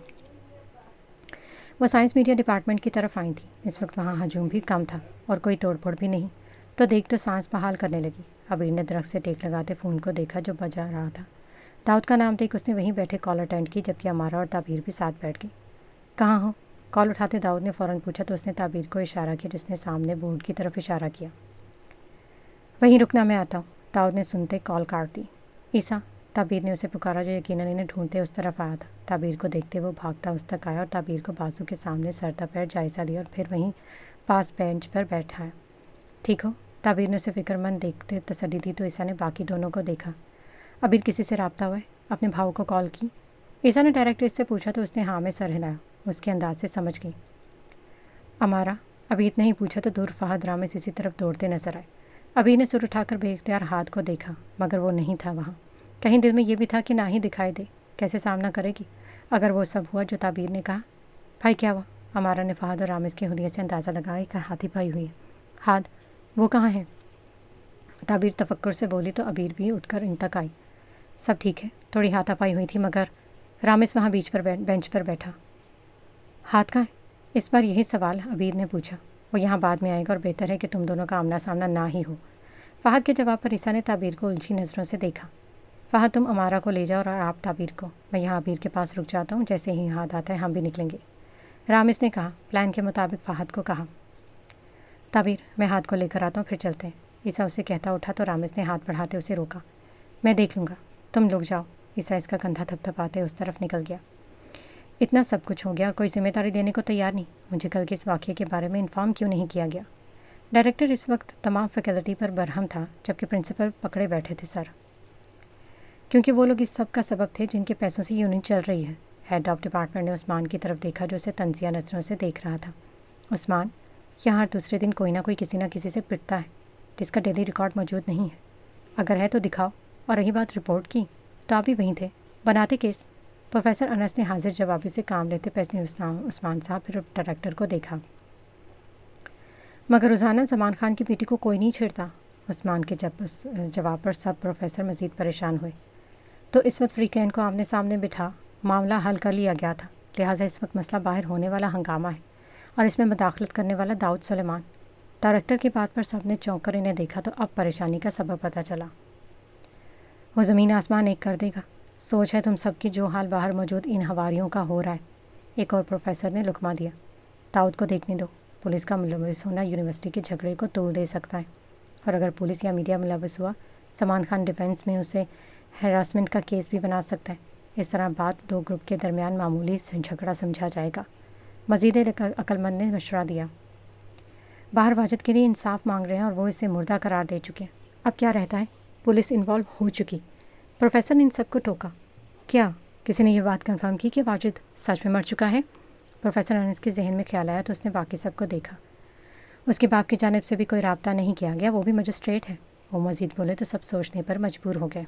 [SPEAKER 1] वो साइंस मीडिया डिपार्टमेंट की तरफ आई थी। इस वक्त वहाँ हजूम भी कम था और कोई तोड़फोड़ भी नहीं। तो देख तो सांस बहाल करने लगी। अबीर ने दरख्त से टेक लगाते फ़ोन को देखा जो बजा रहा था। दाऊद का नाम देख उसने वहीं बैठे कॉल अटेंड की जबकि हमारा और ताबीर भी साथ बैठ गई। कहाँ हो? कॉल उठाते दाऊद ने फ़ौरन पूछा तो उसने ताबीर को इशारा किया जिसने सामने बोर्ड की तरफ इशारा किया। वहीं रुकना, मैं आता हूँ। दाऊद ने सुनते कॉल काट दी। ईसा, ताबीर ने उसे पुकारा जो यकीनन इन्हें ढूंढते उस तरफ आया था। ताबीर को देखते वो भागता उस तक आया और ताबीर को बाजू के सामने सरता पैर जायज़ा लिया और फिर वहीं पास बेंच पर बैठाया। ठीक हो? ताबीर ने उसे फिक्रमंद देखते तसल्ली दी तो ईसा ने बाकी दोनों को देखा। अबीर किसी से रब्ता हुआ है? अपने भाव को कॉल की? ईसा ने डायरेक्ट इससे पूछा तो उसने हाँ में सर हिलाया। उसके अंदाज से समझ गई। अमारा? अबीर ने ही पूछा तो दूर फहद रामेश इसी तरफ दौड़ते नजर आए। अबीर ने सिर उठाकर बेख्तियार हाथ को देखा मगर वो नहीं था वहाँ। कहीं दिल में ये भी था कि ना ही दिखाई दे। कैसे सामना करेगी अगर वो सब हुआ जो ताबीर ने कहा? भाई क्या हुआ? अमारा ने फहद और रामेश की हुलिया से अंदाज़ा लगाया कि हाथी पाई हुई है। हाथ वो कहाँ है? ताबीर तफक्कुर से बोली तो अबीर भी उठकर इन तक आई। सब ठीक है, थोड़ी हाथापाई हुई थी मगर। रामेश वहाँ बेंच पर बैठा। हाथ कहाँ है? इस बार यही सवाल अबीर ने पूछा। वो यहाँ बाद में आएगा और बेहतर है कि तुम दोनों का आमना सामना ना ही हो। फहद के जवाब पर ईसा ने ताबीर को उलझी नज़रों से देखा। फहद तुम अमारा को ले जाओ और आप ताबीर को। मैं यहाँ अबीर के पास रुक जाता हूँ, जैसे ही हाथ आता है हम भी निकलेंगे। रामेश ने कहा। प्लान के मुताबिक फहद को कहा। ताबीर, मैं हाथ को लेकर आता हूँ, फिर चलते हैं। ईसा उसे कहता उठा तो रामेश ने हाथ बढ़ाते उसे रोका। मैं देख लूँगा, तुम लोग जाओ। ईसा इसका कंधा थपथपाते उस तरफ निकल गया। इतना सब कुछ हो गया और कोई जिम्मेदारी लेने को तैयार नहीं। मुझे कल के इस वाक़ये के बारे में इन्फॉर्म क्यों नहीं किया गया? डायरेक्टर इस वक्त तमाम फैकल्टी पर बरहम था जबकि प्रिंसिपल पकड़े बैठे थे। सर, क्योंकि वो लोग इस सब का सबब थे जिनके पैसों से यूनिट चल रही है। हेड ऑफ डिपार्टमेंट ने उस्मान की तरफ देखा जो उसे तंजिया नज़रों से देख रहा था। उस्मान, यहाँ हर दूसरे दिन कोई ना कोई किसी न किसी से पिटता है जिसका डेली रिकॉर्ड मौजूद नहीं है। अगर है तो दिखाओ। और रही बात रिपोर्ट की, तो आप भी वहीं थे, बनाते केस। प्रोफेसर अनस ने हाजिर जवाबी से काम लेते पैसे उस्मान साहब फिर डायरेक्टर को देखा। मगर रोज़ाना ज़मान खान की बेटी को कोई नहीं छेड़ता। उस्मान के जवाब पर सब प्रोफेसर मज़ीद परेशान हुए। तो इस वक्त फ्रीकैन को आमने सामने बिठा मामला हल कर लिया गया था, लिहाजा इस वक्त मसला बाहर होने वाला हंगामा है और इसमें मदाखलत करने वाला दाऊद सुलेमान। डायरेक्टर की बात पर सब ने चौंक कर इन्हें देखा तो अब परेशानी का सबब पता चला। वो ज़मीन आसमान एक कर देगा। सोच है तुम सबकी जो हाल बाहर मौजूद इन हवारियों का हो रहा है। एक और प्रोफेसर ने लुकमा दिया। दाऊद को देखने दो। पुलिस का मुलविस होना यूनिवर्सिटी के झगड़े को तूल दे सकता है और अगर पुलिस या मीडिया मुलविस हुआ, सलमान खान डिफेंस में उसे हैरासमेंट का केस भी बना सकता है। اس طرح بات دو گروپ کے درمیان معمولی جھگڑا سمجھا جائے گا۔ مزید عقلمند نے مشورہ دیا۔ باہر واجد کے لیے انصاف مانگ رہے ہیں اور وہ اسے مردہ قرار دے چکے ہیں۔ اب کیا رہتا ہے؟ پولیس انوالو ہو چکی۔ پروفیسر نے ان سب کو ٹوکا۔ کیا کسی نے یہ بات کنفرم کی کہ واجد سچ میں مر چکا ہے؟ پروفیسر انس کے ذہن میں خیال آیا تو اس نے باقی سب کو دیکھا۔ اس کے باپ کی جانب سے بھی کوئی رابطہ نہیں کیا گیا، وہ بھی مجسٹریٹ ہے۔ وہ مزید بولے تو سب سوچنے پر مجبور ہو گئے۔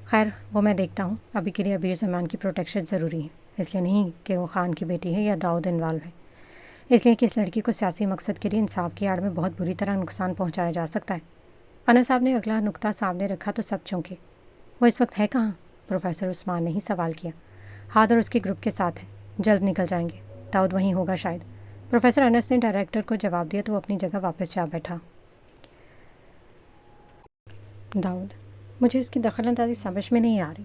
[SPEAKER 1] خیر، وہ میں دیکھتا ہوں۔ ابھی کے لیے ابیر زمان کی پروٹیکشن ضروری ہے، اس لیے نہیں کہ وہ خان کی بیٹی ہے یا داؤد انوالو ہے، اس لیے کہ اس لڑکی کو سیاسی مقصد کے لیے انصاف کی آڑ میں بہت بری طرح نقصان پہنچایا جا سکتا ہے۔ انس صاحب نے اگلا نقطہ سامنے رکھا تو سب چونکے۔ وہ اس وقت ہے کہاں؟ پروفیسر عثمان نے ہی سوال کیا۔ ہادر اس کے گروپ کے ساتھ ہے، جلد نکل جائیں گے۔ داؤد وہیں ہوگا شاید۔ پروفیسر انس نے ڈائریکٹر کو جواب دیا تو وہ اپنی جگہ واپس جا بیٹھا۔ داؤد: مجھے اس کی دخل اندازی سمجھ میں نہیں آ رہی۔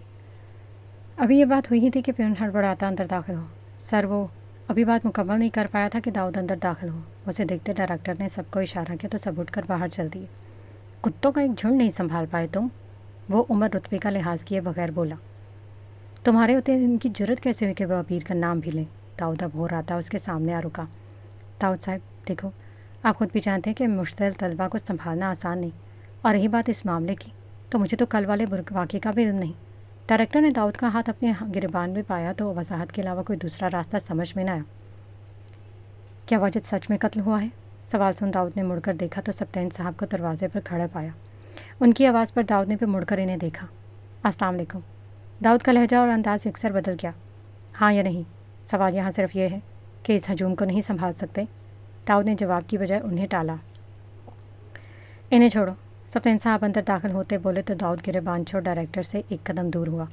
[SPEAKER 1] ابھی یہ بات ہوئی ہی تھی کہ پیون ہڑبڑاتا اندر داخل ہو۔ سر، وہ ابھی بات مکمل نہیں کر پایا تھا کہ داؤد اندر داخل ہو۔ اسے دیکھتے ڈائریکٹر نے سب کو اشارہ کیا تو سب اٹھ کر باہر چل دیے۔ کتوں کا ایک جھنڈ نہیں سنبھال پائے تم؟ وہ عمر رتبے کا لحاظ کیے بغیر بولا۔ تمہارے ہوتے ان کی جرت کیسے ہوئی کہ وہ ابیر کا نام بھی لیں؟ داؤد اب ہو رہا تھا اس کے سامنے آ رکا۔ داؤد صاحب دیکھو، آپ خود بھی جانتے ہیں کہ مشتعل طلبہ کو سنبھالنا آسان نہیں، اور رہی بات اس معاملے کی تو مجھے تو کل والے واقعے کا بھی علم نہیں۔ ڈائریکٹر نے داؤد کا ہاتھ اپنے گریبان میں پایا تو وضاحت کے علاوہ کوئی دوسرا راستہ سمجھ میں نہ آیا۔ کیا واجد سچ میں قتل ہوا ہے؟ سوال سن داؤد نے مڑ کر دیکھا تو سبتین صاحب کو دروازے پر کھڑا پایا۔ ان کی آواز پر داؤد نے پھر مڑ کر انہیں دیکھا۔ السلام علیکم۔ داؤد کا لہجہ اور انداز اکثر بدل گیا۔ ہاں یا نہیں؟ سوال یہاں صرف یہ ہے کہ اس ہجوم کو نہیں سنبھال سکتے؟ داؤد نے جواب کی بجائے انہیں ٹالا۔ انہیں چھوڑو۔ سبتین صاحب اندر داخل ہوتے بولے تو داؤد گریبان چھوڑ ڈائریکٹر سے ایک قدم دور ہوا۔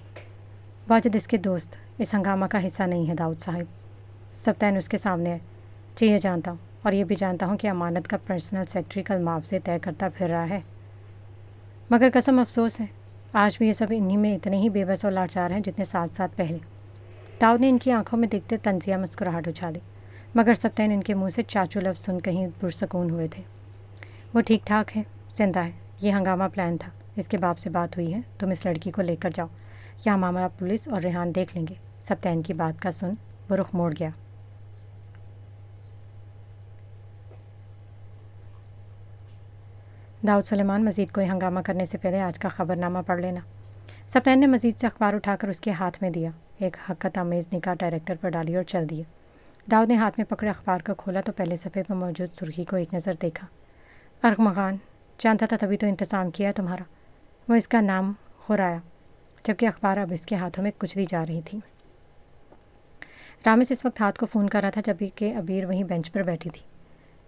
[SPEAKER 1] واجد اس کے دوست اس ہنگامہ کا حصہ نہیں ہے داؤد صاحب۔ سبتین اس کے سامنے ہے۔ جی یہ جانتا ہوں، اور یہ بھی جانتا ہوں کہ امانت کا پرسنل سیکرٹری کل معاوضے طے کرتا پھر رہا ہے، مگر قسم افسوس ہے آج بھی یہ سب انہی میں اتنے ہی بے بس اور لاچار ہیں جتنے ساتھ ساتھ پہلے۔ داؤد نے ان کی آنکھوں میں دیکھتے طنزیہ مسکراہٹ اچھالی، مگر سبتین ان کے منہ سے چاچو لفظ سن کہیں پرسکون ہوئے تھے۔ وہ ٹھیک ٹھاک ہے، زندہ ہے، یہ ہنگامہ پلان تھا، اس کے باپ سے بات ہوئی ہے، تم اس لڑکی کو لے کر جاؤ، یہاں معاملہ پولیس اور ریحان دیکھ لیں گے۔ سبتین کی بات کا سن وہ رخ موڑ گیا۔ داؤد سلیمان: مزید کوئی ہنگامہ کرنے سے پہلے آج کا خبر نامہ پڑھ لینا۔ سبتین نے مزید سے اخبار اٹھا کر اس کے ہاتھ میں دیا، ایک حقت آمیز نگاہ ڈائریکٹر پر ڈالی اور چل دیے۔ داؤد نے ہاتھ میں پکڑے اخبار کو کھولا تو پہلے صفحے پر موجود سرخی کو ایک نظر دیکھا۔ ارغمغان: جانتا تھا تبھی تو انتظام کیا تمہارا۔ وہ اس کا نام خرایا، جبکہ اخبار اب اس کے ہاتھوں میں کچلی جا رہی تھی۔ رامس اس وقت ہاتھ کو فون کر رہا تھا جبکہ کہ ابیر وہیں بینچ پر بیٹھی تھی،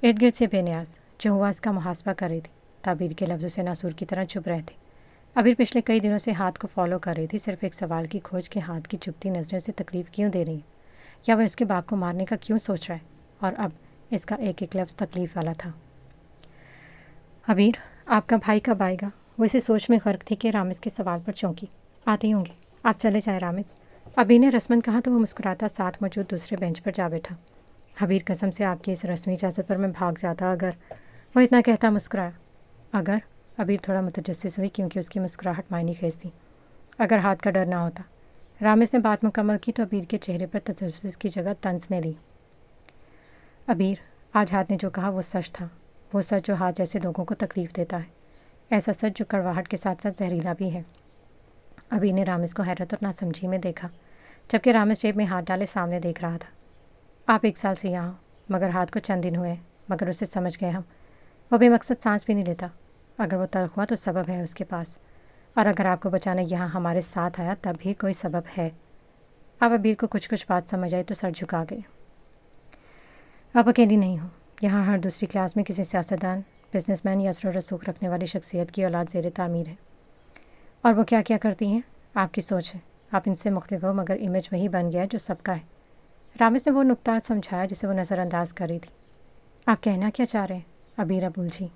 [SPEAKER 1] ارد گرد سے بے نیاز، جو ہوا اس کا محاسبہ کر رہی تھی۔ تعبیر کے لفظ سے ناسور کی طرح چھپ رہے تھے۔ ابیر پچھلے کئی دنوں سے ہاتھ کو فالو کر رہی تھی، صرف ایک سوال کی کھوج کہ ہاتھ کی چپتی نظریں سے تکلیف کیوں دے رہی ہے، یا وہ اس کے باپ کو مارنے کا کیوں سوچ رہا ہے، اور اب اس کا ایک ایک لفظ تکلیف والا تھا۔ ابیر، آپ کا بھائی کب آئے گا؟ وہ اسے سوچ میں غرق تھی کہ رامس کے سوال پر چونکی۔ آتے ہی ہوں گے، آپ چلے جائیں رامس، ابیر نے رسمن کہا تو وہ مسکراتا ساتھ موجود دوسرے بینچ پر جا بیٹھا۔ ابیر، قسم سے آپ کی اس رسمی اجازت پر میں بھاگ جاتا اگر… وہ اتنا کہتا مسکرایا۔ اگر… ابیر تھوڑا متجسس ہوئی کیونکہ اس کی مسکراہٹ معنی خیز تھی۔ اگر ہاتھ کا ڈر نہ ہوتا۔ رامس نے بات مکمل کی تو ابیر کے چہرے پر تجسس کی جگہ طنز نے لی۔ ابیر، آج ہاتھ نے جو کہا وہ سچ تھا، وہ سچ جو ہاتھ جیسے لوگوں کو تکلیف دیتا ہے، ایسا سچ جو کڑواہٹ کے ساتھ ساتھ زہریلا بھی ہے۔ ابیر نے رامس کو حیرت اور ناسمجھی میں دیکھا، جبکہ رامس جیب میں ہاتھ ڈالے سامنے دیکھ رہا تھا۔ آپ 1 سال سے یہاں ہو، مگر ہاتھ کو چند دن ہوئے، مگر اسے سمجھ گئے ہم، وہ بے مقصد سانس بھی نہیں لیتا۔ اگر وہ تلخ ہوا تو سبب ہے اس کے پاس، اور اگر آپ کو بچانا یہاں ہمارے ساتھ آیا تب بھی کوئی سبب ہے۔ اب ابیر کو کچھ بات سمجھ آئی تو سر جھکا گئے۔ آپ اکیلی نہیں ہو، یہاں ہر دوسری کلاس میں کسی سیاستدان، بزنس مین یا اثر و رسوخ رکھنے والی شخصیت کی اولاد زیر تعمیر ہے، اور وہ کیا کیا کرتی ہیں آپ کی سوچ ہے، آپ ان سے مختلف ہو مگر امیج وہی بن گیا ہے جو سب کا ہے۔ رامس نے وہ نقطہ سمجھایا جسے وہ نظر انداز کر رہی تھی۔ آپ کہنا کیا چاہ رہے ہیں؟ ابیر الجھی۔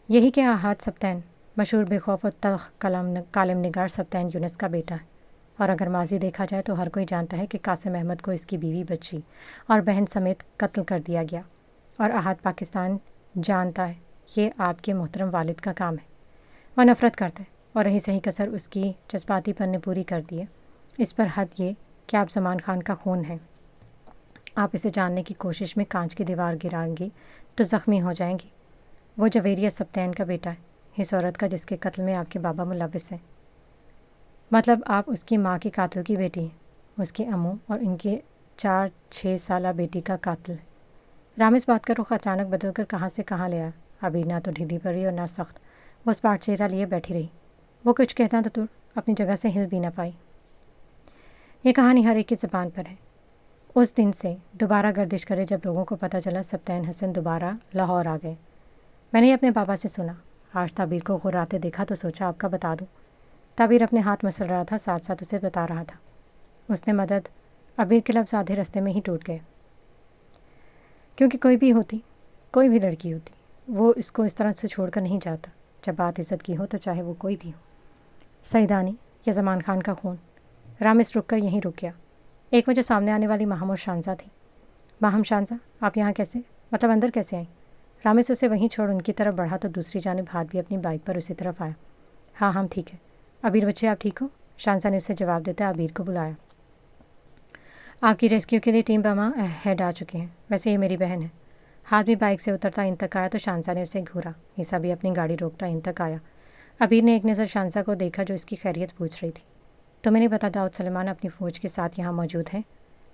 [SPEAKER 1] یہی کہ آحاد سبتین مشہور بے خوف و تلخ کالم نگار سبتین یونس کا بیٹا ہے، اور اگر ماضی دیکھا جائے تو ہر کوئی جانتا ہے کہ قاسم احمد کو اس کی بیوی بچی اور بہن سمیت قتل کر دیا گیا، اور آحاد پاکستان جانتا ہے یہ آپ کے محترم والد کا کام ہے۔ وہ نفرت کرتا ہے، اور رہی صحیح کسر اس کی جذباتی پن نے پوری کر دی ہے۔ اس پر حد یہ کہ آپ زمان خان کا خون ہیں۔ آپ اسے جاننے کی کوشش میں کانچ کی دیوار گرائیں گی تو زخمی ہو جائیں گی۔ وہ جویریہ سبتین کا بیٹا ہے، اس عورت کا جس کے قتل میں آپ کے بابا ملوث ہیں۔ مطلب آپ اس کی ماں کے قاتل کی بیٹی ہیں، اس کے اموں اور ان کے 4-6 سالہ بیٹی کا قاتل ہے۔ رام اس بات کا رخ اچانک بدل کر کہاں سے کہاں لے آیا۔ ابھی نہ تو ڈھیلی پڑی اور نہ سخت، وہ اسپاٹ چہرہ لیے بیٹھی رہی۔ وہ کچھ کہنا تو دور اپنی جگہ سے ہل بھی نہ پائی۔ یہ کہانی ہر ایک کی زبان پر ہے۔ اس دن سے دوبارہ گردش کرے جب لوگوں کو پتہ چلا سبتین حسن دوبارہ لاہور آ گئے۔ میں نے اپنے بابا سے سنا، آج تعبیر کو غراتے دیکھا تو سوچا آپ کا بتا دوں۔ تعبیر اپنے ہاتھ مسل رہا تھا، ساتھ ساتھ اسے بتا رہا تھا۔ اس نے مدد ابیر کے لفظ آدھے رستے میں ہی ٹوٹ گئے۔ کیونکہ کوئی بھی لڑکی ہوتی، وہ اس کو اس طرح سے چھوڑ کر نہیں جاتا۔ جب بات عزت کی ہو تو چاہے وہ کوئی بھی ہو۔ سیدانی یا زمان خان کا خون۔ رامس رک کر یہیں رک گیا۔ ایک وجہ سامنے آنے والی ماہم اور شانزہ تھی۔ ماہم، شانزہ آپ یہاں کیسے، مطلب اندر کیسے آئیں؟ رامس اسے وہیں چھوڑ ان کی طرف بڑھا تو دوسری جانب ہاتھ بھی اپنی بائک پر اسی طرف آیا۔ ہاں ہم ٹھیک ہے۔ ابیر بچے آپ ٹھیک ہو؟ شانزہ نے اسے جواب دیتے ابیر کو بلایا۔ آپ کی ریسکیو کے لیے ٹیم بما ہیڈ آ چکے ہیں۔ ویسے یہ میری بہن ہے۔ ہاتھ بھی بائک سے اترتا ان تک آیا تو شانزہ نے اسے گھورا۔ عیسیٰ بھی اپنی گاڑی روکتا ان تک آیا۔ ابیر نے ایک نظر شانزہ کو دیکھا جو اس کی خیریت پوچھ رہی تھی۔ تو میں نے بتا داؤد سلیمان اپنی فوج کے ساتھ یہاں موجود ہیں۔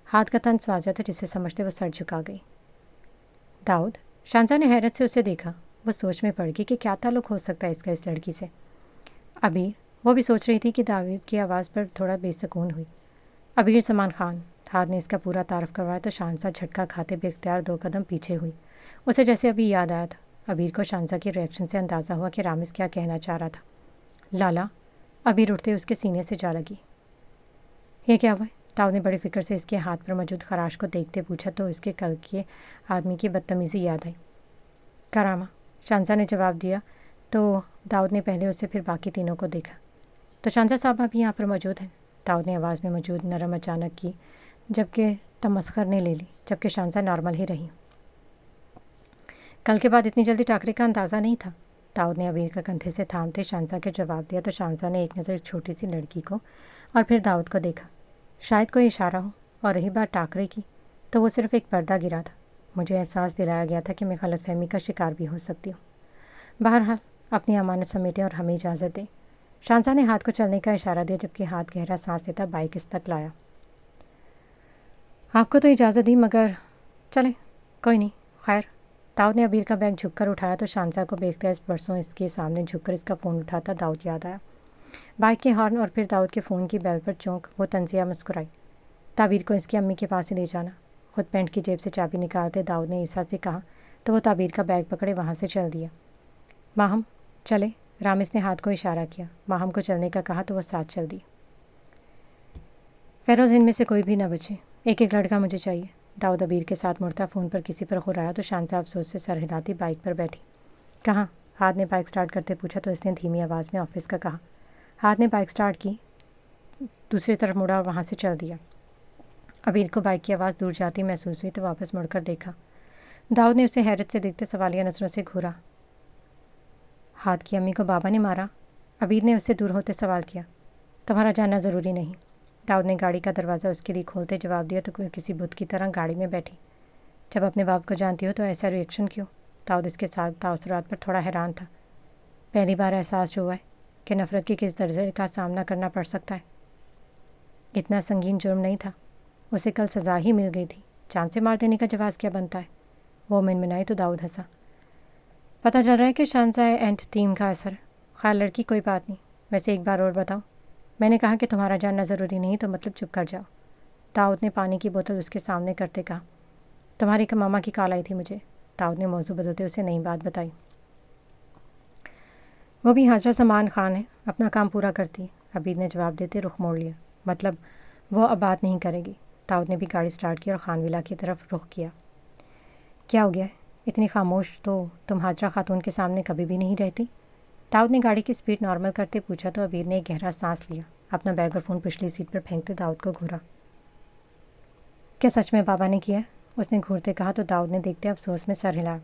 [SPEAKER 1] ہاتھ کا طنز واضح تھا جسے سمجھتے وہ سر جھکا گئی۔ داؤد؟ شانزہ نے حیرت سے اسے دیکھا۔ وہ سوچ میں پڑ گئی کہ کیا تعلق ہو سکتا ہے اس کا اس لڑکی سے۔ ابیر؟ وہ بھی سوچ رہی تھی کہ داؤد کی آواز پر تھوڑا بے سکون ہوئی۔ ابیر زمان خان۔ ہاتھ نے اس کا پورا تعارف کروایا تو شانزہ جھٹکا کھاتے بے اختیار 2 قدم پیچھے ہوئی۔ اسے جیسے ابھی یاد آیا تھا۔ ابیر کو شانزہ کی ریئیکشن سے اندازہ ہوا کہ رامس کیا کہنا چاہ رہا تھا۔ لالا؟ ابیر اٹھتے اس کے سینے سے جا لگی۔ یہ کیا ہوا ہے؟ داؤد نے بڑی فکر سے اس کے ہاتھ پر موجود خراش کو دیکھتے پوچھا تو اس کے کل کے آدمی کی بدتمیزی یاد آئی۔ کرامہ، شانزہ نے جواب دیا تو داؤد نے پہلے اسے پھر باقی تینوں کو دیکھا۔ تو شانزہ صاحبہ ابھی یہاں پر موجود ہیں؟ داؤد نے آواز میں موجود نرم اچانک کی جبکہ تمسخر نے لے لی، جبکہ شانزہ نارمل ہی رہی۔ کل کے بعد اتنی جلدی ٹاکرے کا اندازہ نہیں تھا۔ داؤد نے ابیر کا کندھے سے تھامتے شانزہ کے جواب دیا تو شانزہ نے ایک نظر اس چھوٹی سی لڑکی کو اور پھر داؤد کو دیکھا۔ شاید کوئی اشارہ ہو، اور رہی بات ٹاکرے کی تو وہ صرف ایک پردہ گرا تھا۔ مجھے احساس دلایا گیا تھا کہ میں غلط فہمی کا شکار بھی ہو سکتی ہوں۔ بہرحال اپنی امانت سمیٹیں اور ہمیں اجازت دیں۔ شانزہ نے ہاتھ کو چلنے کا اشارہ دیا جبکہ ہاتھ گہرا سانس لیتا بائک اس تک لایا۔ آپ کو تو اجازت دی مگر چلیں، کوئی نہیں، خیر۔ داؤد نے ابیر کا بیگ جھک کر اٹھایا تو شانزہ کو دیکھتے اس برسوں اس کے سامنے جھک کر اس کا فون اٹھاتا داؤد یاد آیا۔ بائک کے ہارن اور پھر داؤد کے فون کی بیل پر چونک وہ طنزیہ مسکرائی۔ تعبیر کو اس کی امی کے پاس ہی لے جانا۔ خود پینٹ کی جیب سے چابی نکالتے داؤد نے عیسیٰ سے کہا تو وہ تعبیر کا بیگ پکڑے وہاں سے چل دیا۔ ماہم چلے، رامس نے ہاتھ کو اشارہ کیا۔ ماہم کو چلنے کا کہا تو وہ ساتھ چل دی۔ فیروز ان میں سے کوئی بھی نہ بچے، ایک ایک لڑکا مجھے چاہیے۔ داؤد ابیر کے ساتھ مڑتا فون پر کسی پر غرایا تو شانزہ افسوس سے سر ہلاتی بائک پر بیٹھی۔ کہاں؟ ہاتھ نے بائک سٹارٹ کرتے پوچھا تو اس نے دھیمی آواز میں آفس کا کہا۔ ہاتھ نے بائک سٹارٹ کی، دوسری طرف مڑا اور وہاں سے چل دیا۔ ابیر کو بائک کی آواز دور جاتی محسوس ہوئی تو واپس مڑ کر دیکھا۔ داؤد نے اسے حیرت سے دیکھتے سوالیہ نظروں سے گھورا۔ ہاتھ کی امی کو بابا نے مارا؟ ابیر نے اس سے دور ہوتے سوال کیا۔ تمہارا جاننا ضروری نہیں۔ داؤد نے گاڑی کا دروازہ اس کے لیے کھولتے جواب دیا تو کسی بت کی طرح گاڑی میں بیٹھی۔ جب اپنے باپ کو جانتی ہو تو ایسا ریئیکشن کیوں؟ داؤد اس کے ساتھ تاثرات پر تھوڑا حیران تھا۔ پہلی بار احساس ہوا ہے کہ نفرت کی کس درجے کا سامنا کرنا پڑ سکتا ہے۔ اتنا سنگین جرم نہیں تھا، اسے کل سزا ہی مل گئی تھی، جان سے مار دینے کا جواز کیا بنتا ہے؟ وہ منمنائی تو داؤد ہنسا۔ پتہ چل رہا ہے کہ شانزہ اینٹ ٹیم کا اثر۔ خیر لڑکی کوئی بات نہیں، ویسے ایک بار اور بتاؤ، میں نے کہا کہ تمہارا جاننا ضروری نہیں تو مطلب چپ کر جاؤ۔ داؤد نے پانی کی بوتل اس کے سامنے کرتے کہا۔ تمہاری ماما کی کال آئی تھی مجھے۔ داؤد نے موضوع بدلتے اسے نئی بات بتائی۔ وہ بھی حاجرہ زمان خان ہے، اپنا کام پورا کرتی ہے، ابیر نے جواب دیتے رخ موڑ لیا۔ مطلب وہ اب بات نہیں کرے گی۔ داؤد نے بھی گاڑی سٹارٹ کی اور خان ولا کی طرف رخ کیا۔ کیا ہو گیا ہے؟ اتنی خاموش تو تم حاجرہ خاتون کے سامنے کبھی بھی نہیں رہتی۔ داؤد نے گاڑی کی سپیڈ نارمل کرتے پوچھا تو ابیر نے ایک گہرا سانس لیا، اپنا بیگ اور فون پچھلی سیٹ پر پھینکتے داؤد کو گھورا۔ کیا سچ میں بابا نے کیا ہے؟ اس نے گھورتے کہا تو داؤد نے دیکھتے افسوس میں سر ہلایا۔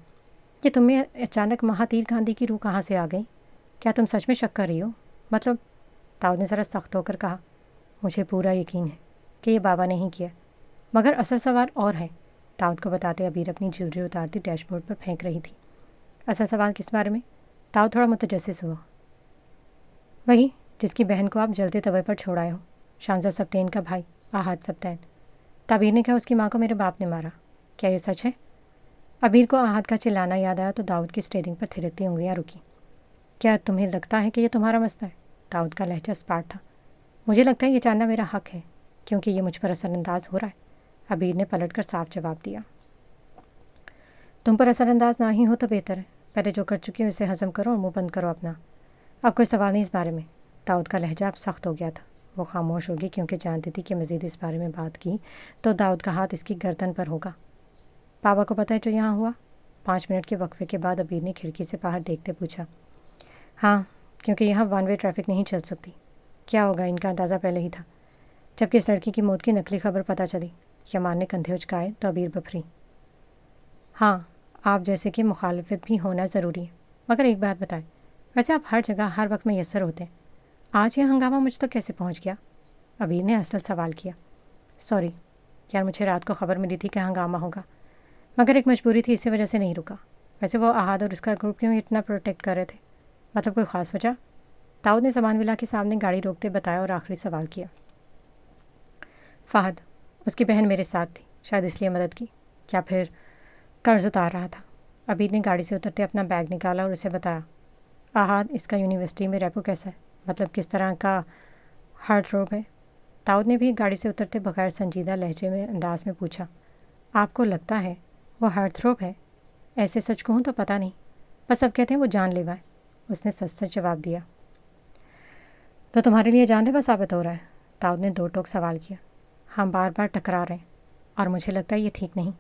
[SPEAKER 1] کہ تم میں اچانک مہاتیر گاندھی کی روح کہاں سے آ گئی؟ کیا تم سچ میں شک کر رہی ہو؟ مطلب؟ داؤد نے ذرا سخت ہو کر کہا۔ مجھے پورا یقین ہے کہ یہ بابا نے ہی کیا، مگر اصل سوال اور ہے، داؤد کو بتاتے عبیر اپنی جیولری اتارتی ڈیش بورڈ پر پھینک رہی تھی۔ اصل سوال کس بارے میں؟ داؤد تھوڑا متجسس ہوا۔ وہی جس کی بہن کو آپ جلدی طور پر چھوڑ آئے ہو، شانزا سبتین کا بھائی احد سبتین۔ تعبیر نے کہا اس کی ماں کو میرے باپ نے مارا، کیا یہ سچ ہے؟ عبیر کو احد کا چلانا یاد آیا تو داؤد کی اسٹیئرنگ پر تھرکتی انگلیاں رکی۔ کیا تمہیں لگتا ہے کہ یہ تمہارا مسئلہ ہے؟ داؤد کا لہجہ اسپاٹ تھا۔ مجھے لگتا ہے یہ جاننا میرا حق ہے کیونکہ یہ مجھ پر اثر انداز ہو رہا ہے، عبیر نے پلٹ کر صاف جواب دیا۔ تم پر اثر انداز نہ ہی ہو تو بہتر ہے، پہلے جو کر چکی ہو اسے ہضم کرو اور منہ بند کرو اپنا۔ اب کوئی سوال نہیں اس بارے میں۔ داؤد کا لہجہ اب سخت ہو گیا تھا۔ وہ خاموش ہوگی کیونکہ جانتی تھی کہ مزید اس بارے میں بات کی تو داؤد کا ہاتھ اس کی گردن پر ہوگا۔ بابا کو پتہ ہے جو یہاں ہوا؟ 5 منٹ کے وقفے کے بعد عبیر نے کھڑکی سے باہر دیکھتے پوچھا۔ ہاں، کیونکہ یہاں ون وے ٹریفک نہیں چل سکتی۔ کیا ہوگا؟ ان کا اندازہ پہلے ہی تھا۔ جبکہ اس لڑکی کی موت کی نقلی خبر پتہ چلی۔ یمان نے کندھے اچکائے تو عبیر بفری۔ ہاں، آپ جیسے کہ مخالفت بھی ہونا ضروری ہے، مگر ایک بات بتائیں، ویسے آپ ہر جگہ ہر وقت میسر ہوتے ہیں، آج یہ ہنگامہ مجھ تک کیسے پہنچ گیا؟ عبیر نے اصل سوال کیا۔ سوری یار، مجھے رات کو خبر ملی تھی کہ ہنگامہ ہوگا، مگر ایک مجبوری تھی، اسی وجہ سے نہیں رکا۔ ویسے وہ احد اور اس کا گروپ کیوں اتنا پروٹیکٹ کر رہے تھے؟ مطلب کوئی خاص وجہ؟ داؤد نے زمان ولا کے سامنے گاڑی روکتے بتایا اور آخری سوال کیا۔ فہد، اس کی بہن میرے ساتھ تھی، شاید اس لیے مدد کی، یا پھر قرض اتار رہا تھا۔ عبیر نے گاڑی سے اترتے اپنا بیگ نکالا اور اسے بتایا۔ احد، اس کا یونیورسٹی میں ریپو کیسا ہے؟ مطلب کس طرح کا ہارٹ روگ ہے؟ داؤد نے بھی گاڑی سے اترتے بغیر سنجیدہ لہجے میں انداز میں پوچھا۔ آپ کو لگتا ہے وہ ہارٹ تھروپ ہے؟ ایسے سچ کہوں تو پتہ نہیں، بس سب کہتے ہیں وہ جان لیوا ہے، اس نے سچ سچ جواب دیا۔ تو تمہارے لیے جان لیوا ثابت ہو رہا ہے؟ داؤد نے 2 ٹوک سوال کیا۔ ہم بار بار ٹکرا رہے ہیں اور مجھے لگتا ہے یہ ٹھیک نہیں،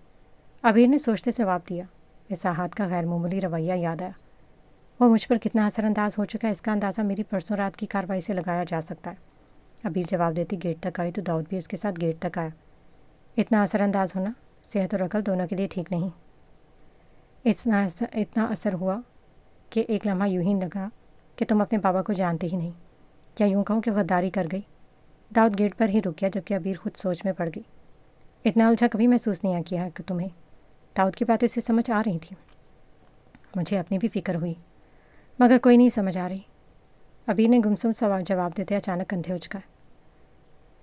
[SPEAKER 1] عبیر نے سوچتے جواب دیا۔ اس احد کا غیر معمولی رویہ یاد آیا۔ وہ مجھ پر کتنا اثر انداز ہو چکا ہے اس کا اندازہ میری پرسوں رات کی کارروائی سے لگایا جا سکتا ہے۔ عبیر جواب دیتی گیٹ تک آئی تو داؤد بھی اس کے ساتھ گیٹ تک آیا۔ اتنا اثر انداز ہونا صحت اور عقل دونوں کے لیے ٹھیک نہیں۔ اتنا اثر ہوا کہ ایک لمحہ یوں ہی لگا کہ تم اپنے بابا کو جانتے ہی نہیں، یا یوں کہوں کہ غداری کر گئی۔ داؤد گیٹ پر ہی رک گیا جبکہ عبیر خود سوچ میں پڑ گئی۔ اتنا الجھا کبھی محسوس نہیں کیا کہ تمہیں۔ داؤد کی باتیں اسے سمجھ آ رہی تھیں۔ مجھے اپنی بھی فکر ہوئی، مگر کوئی نہیں سمجھ آ رہی۔ عبیر نے گمسم سوال جواب دیتے اچانک کندھے اچکائے۔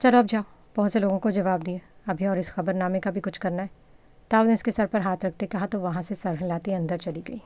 [SPEAKER 1] چلو اب جاؤ، بہت سے لوگوں کو جواب دیے، ابھی اور اس خبر نامے کا بھی کچھ کرنا ہے۔ داؤد نے اس کے سر پر ہاتھ رکھتے کہا تو وہاں سے سر ہلاتی اندر چلی گئی۔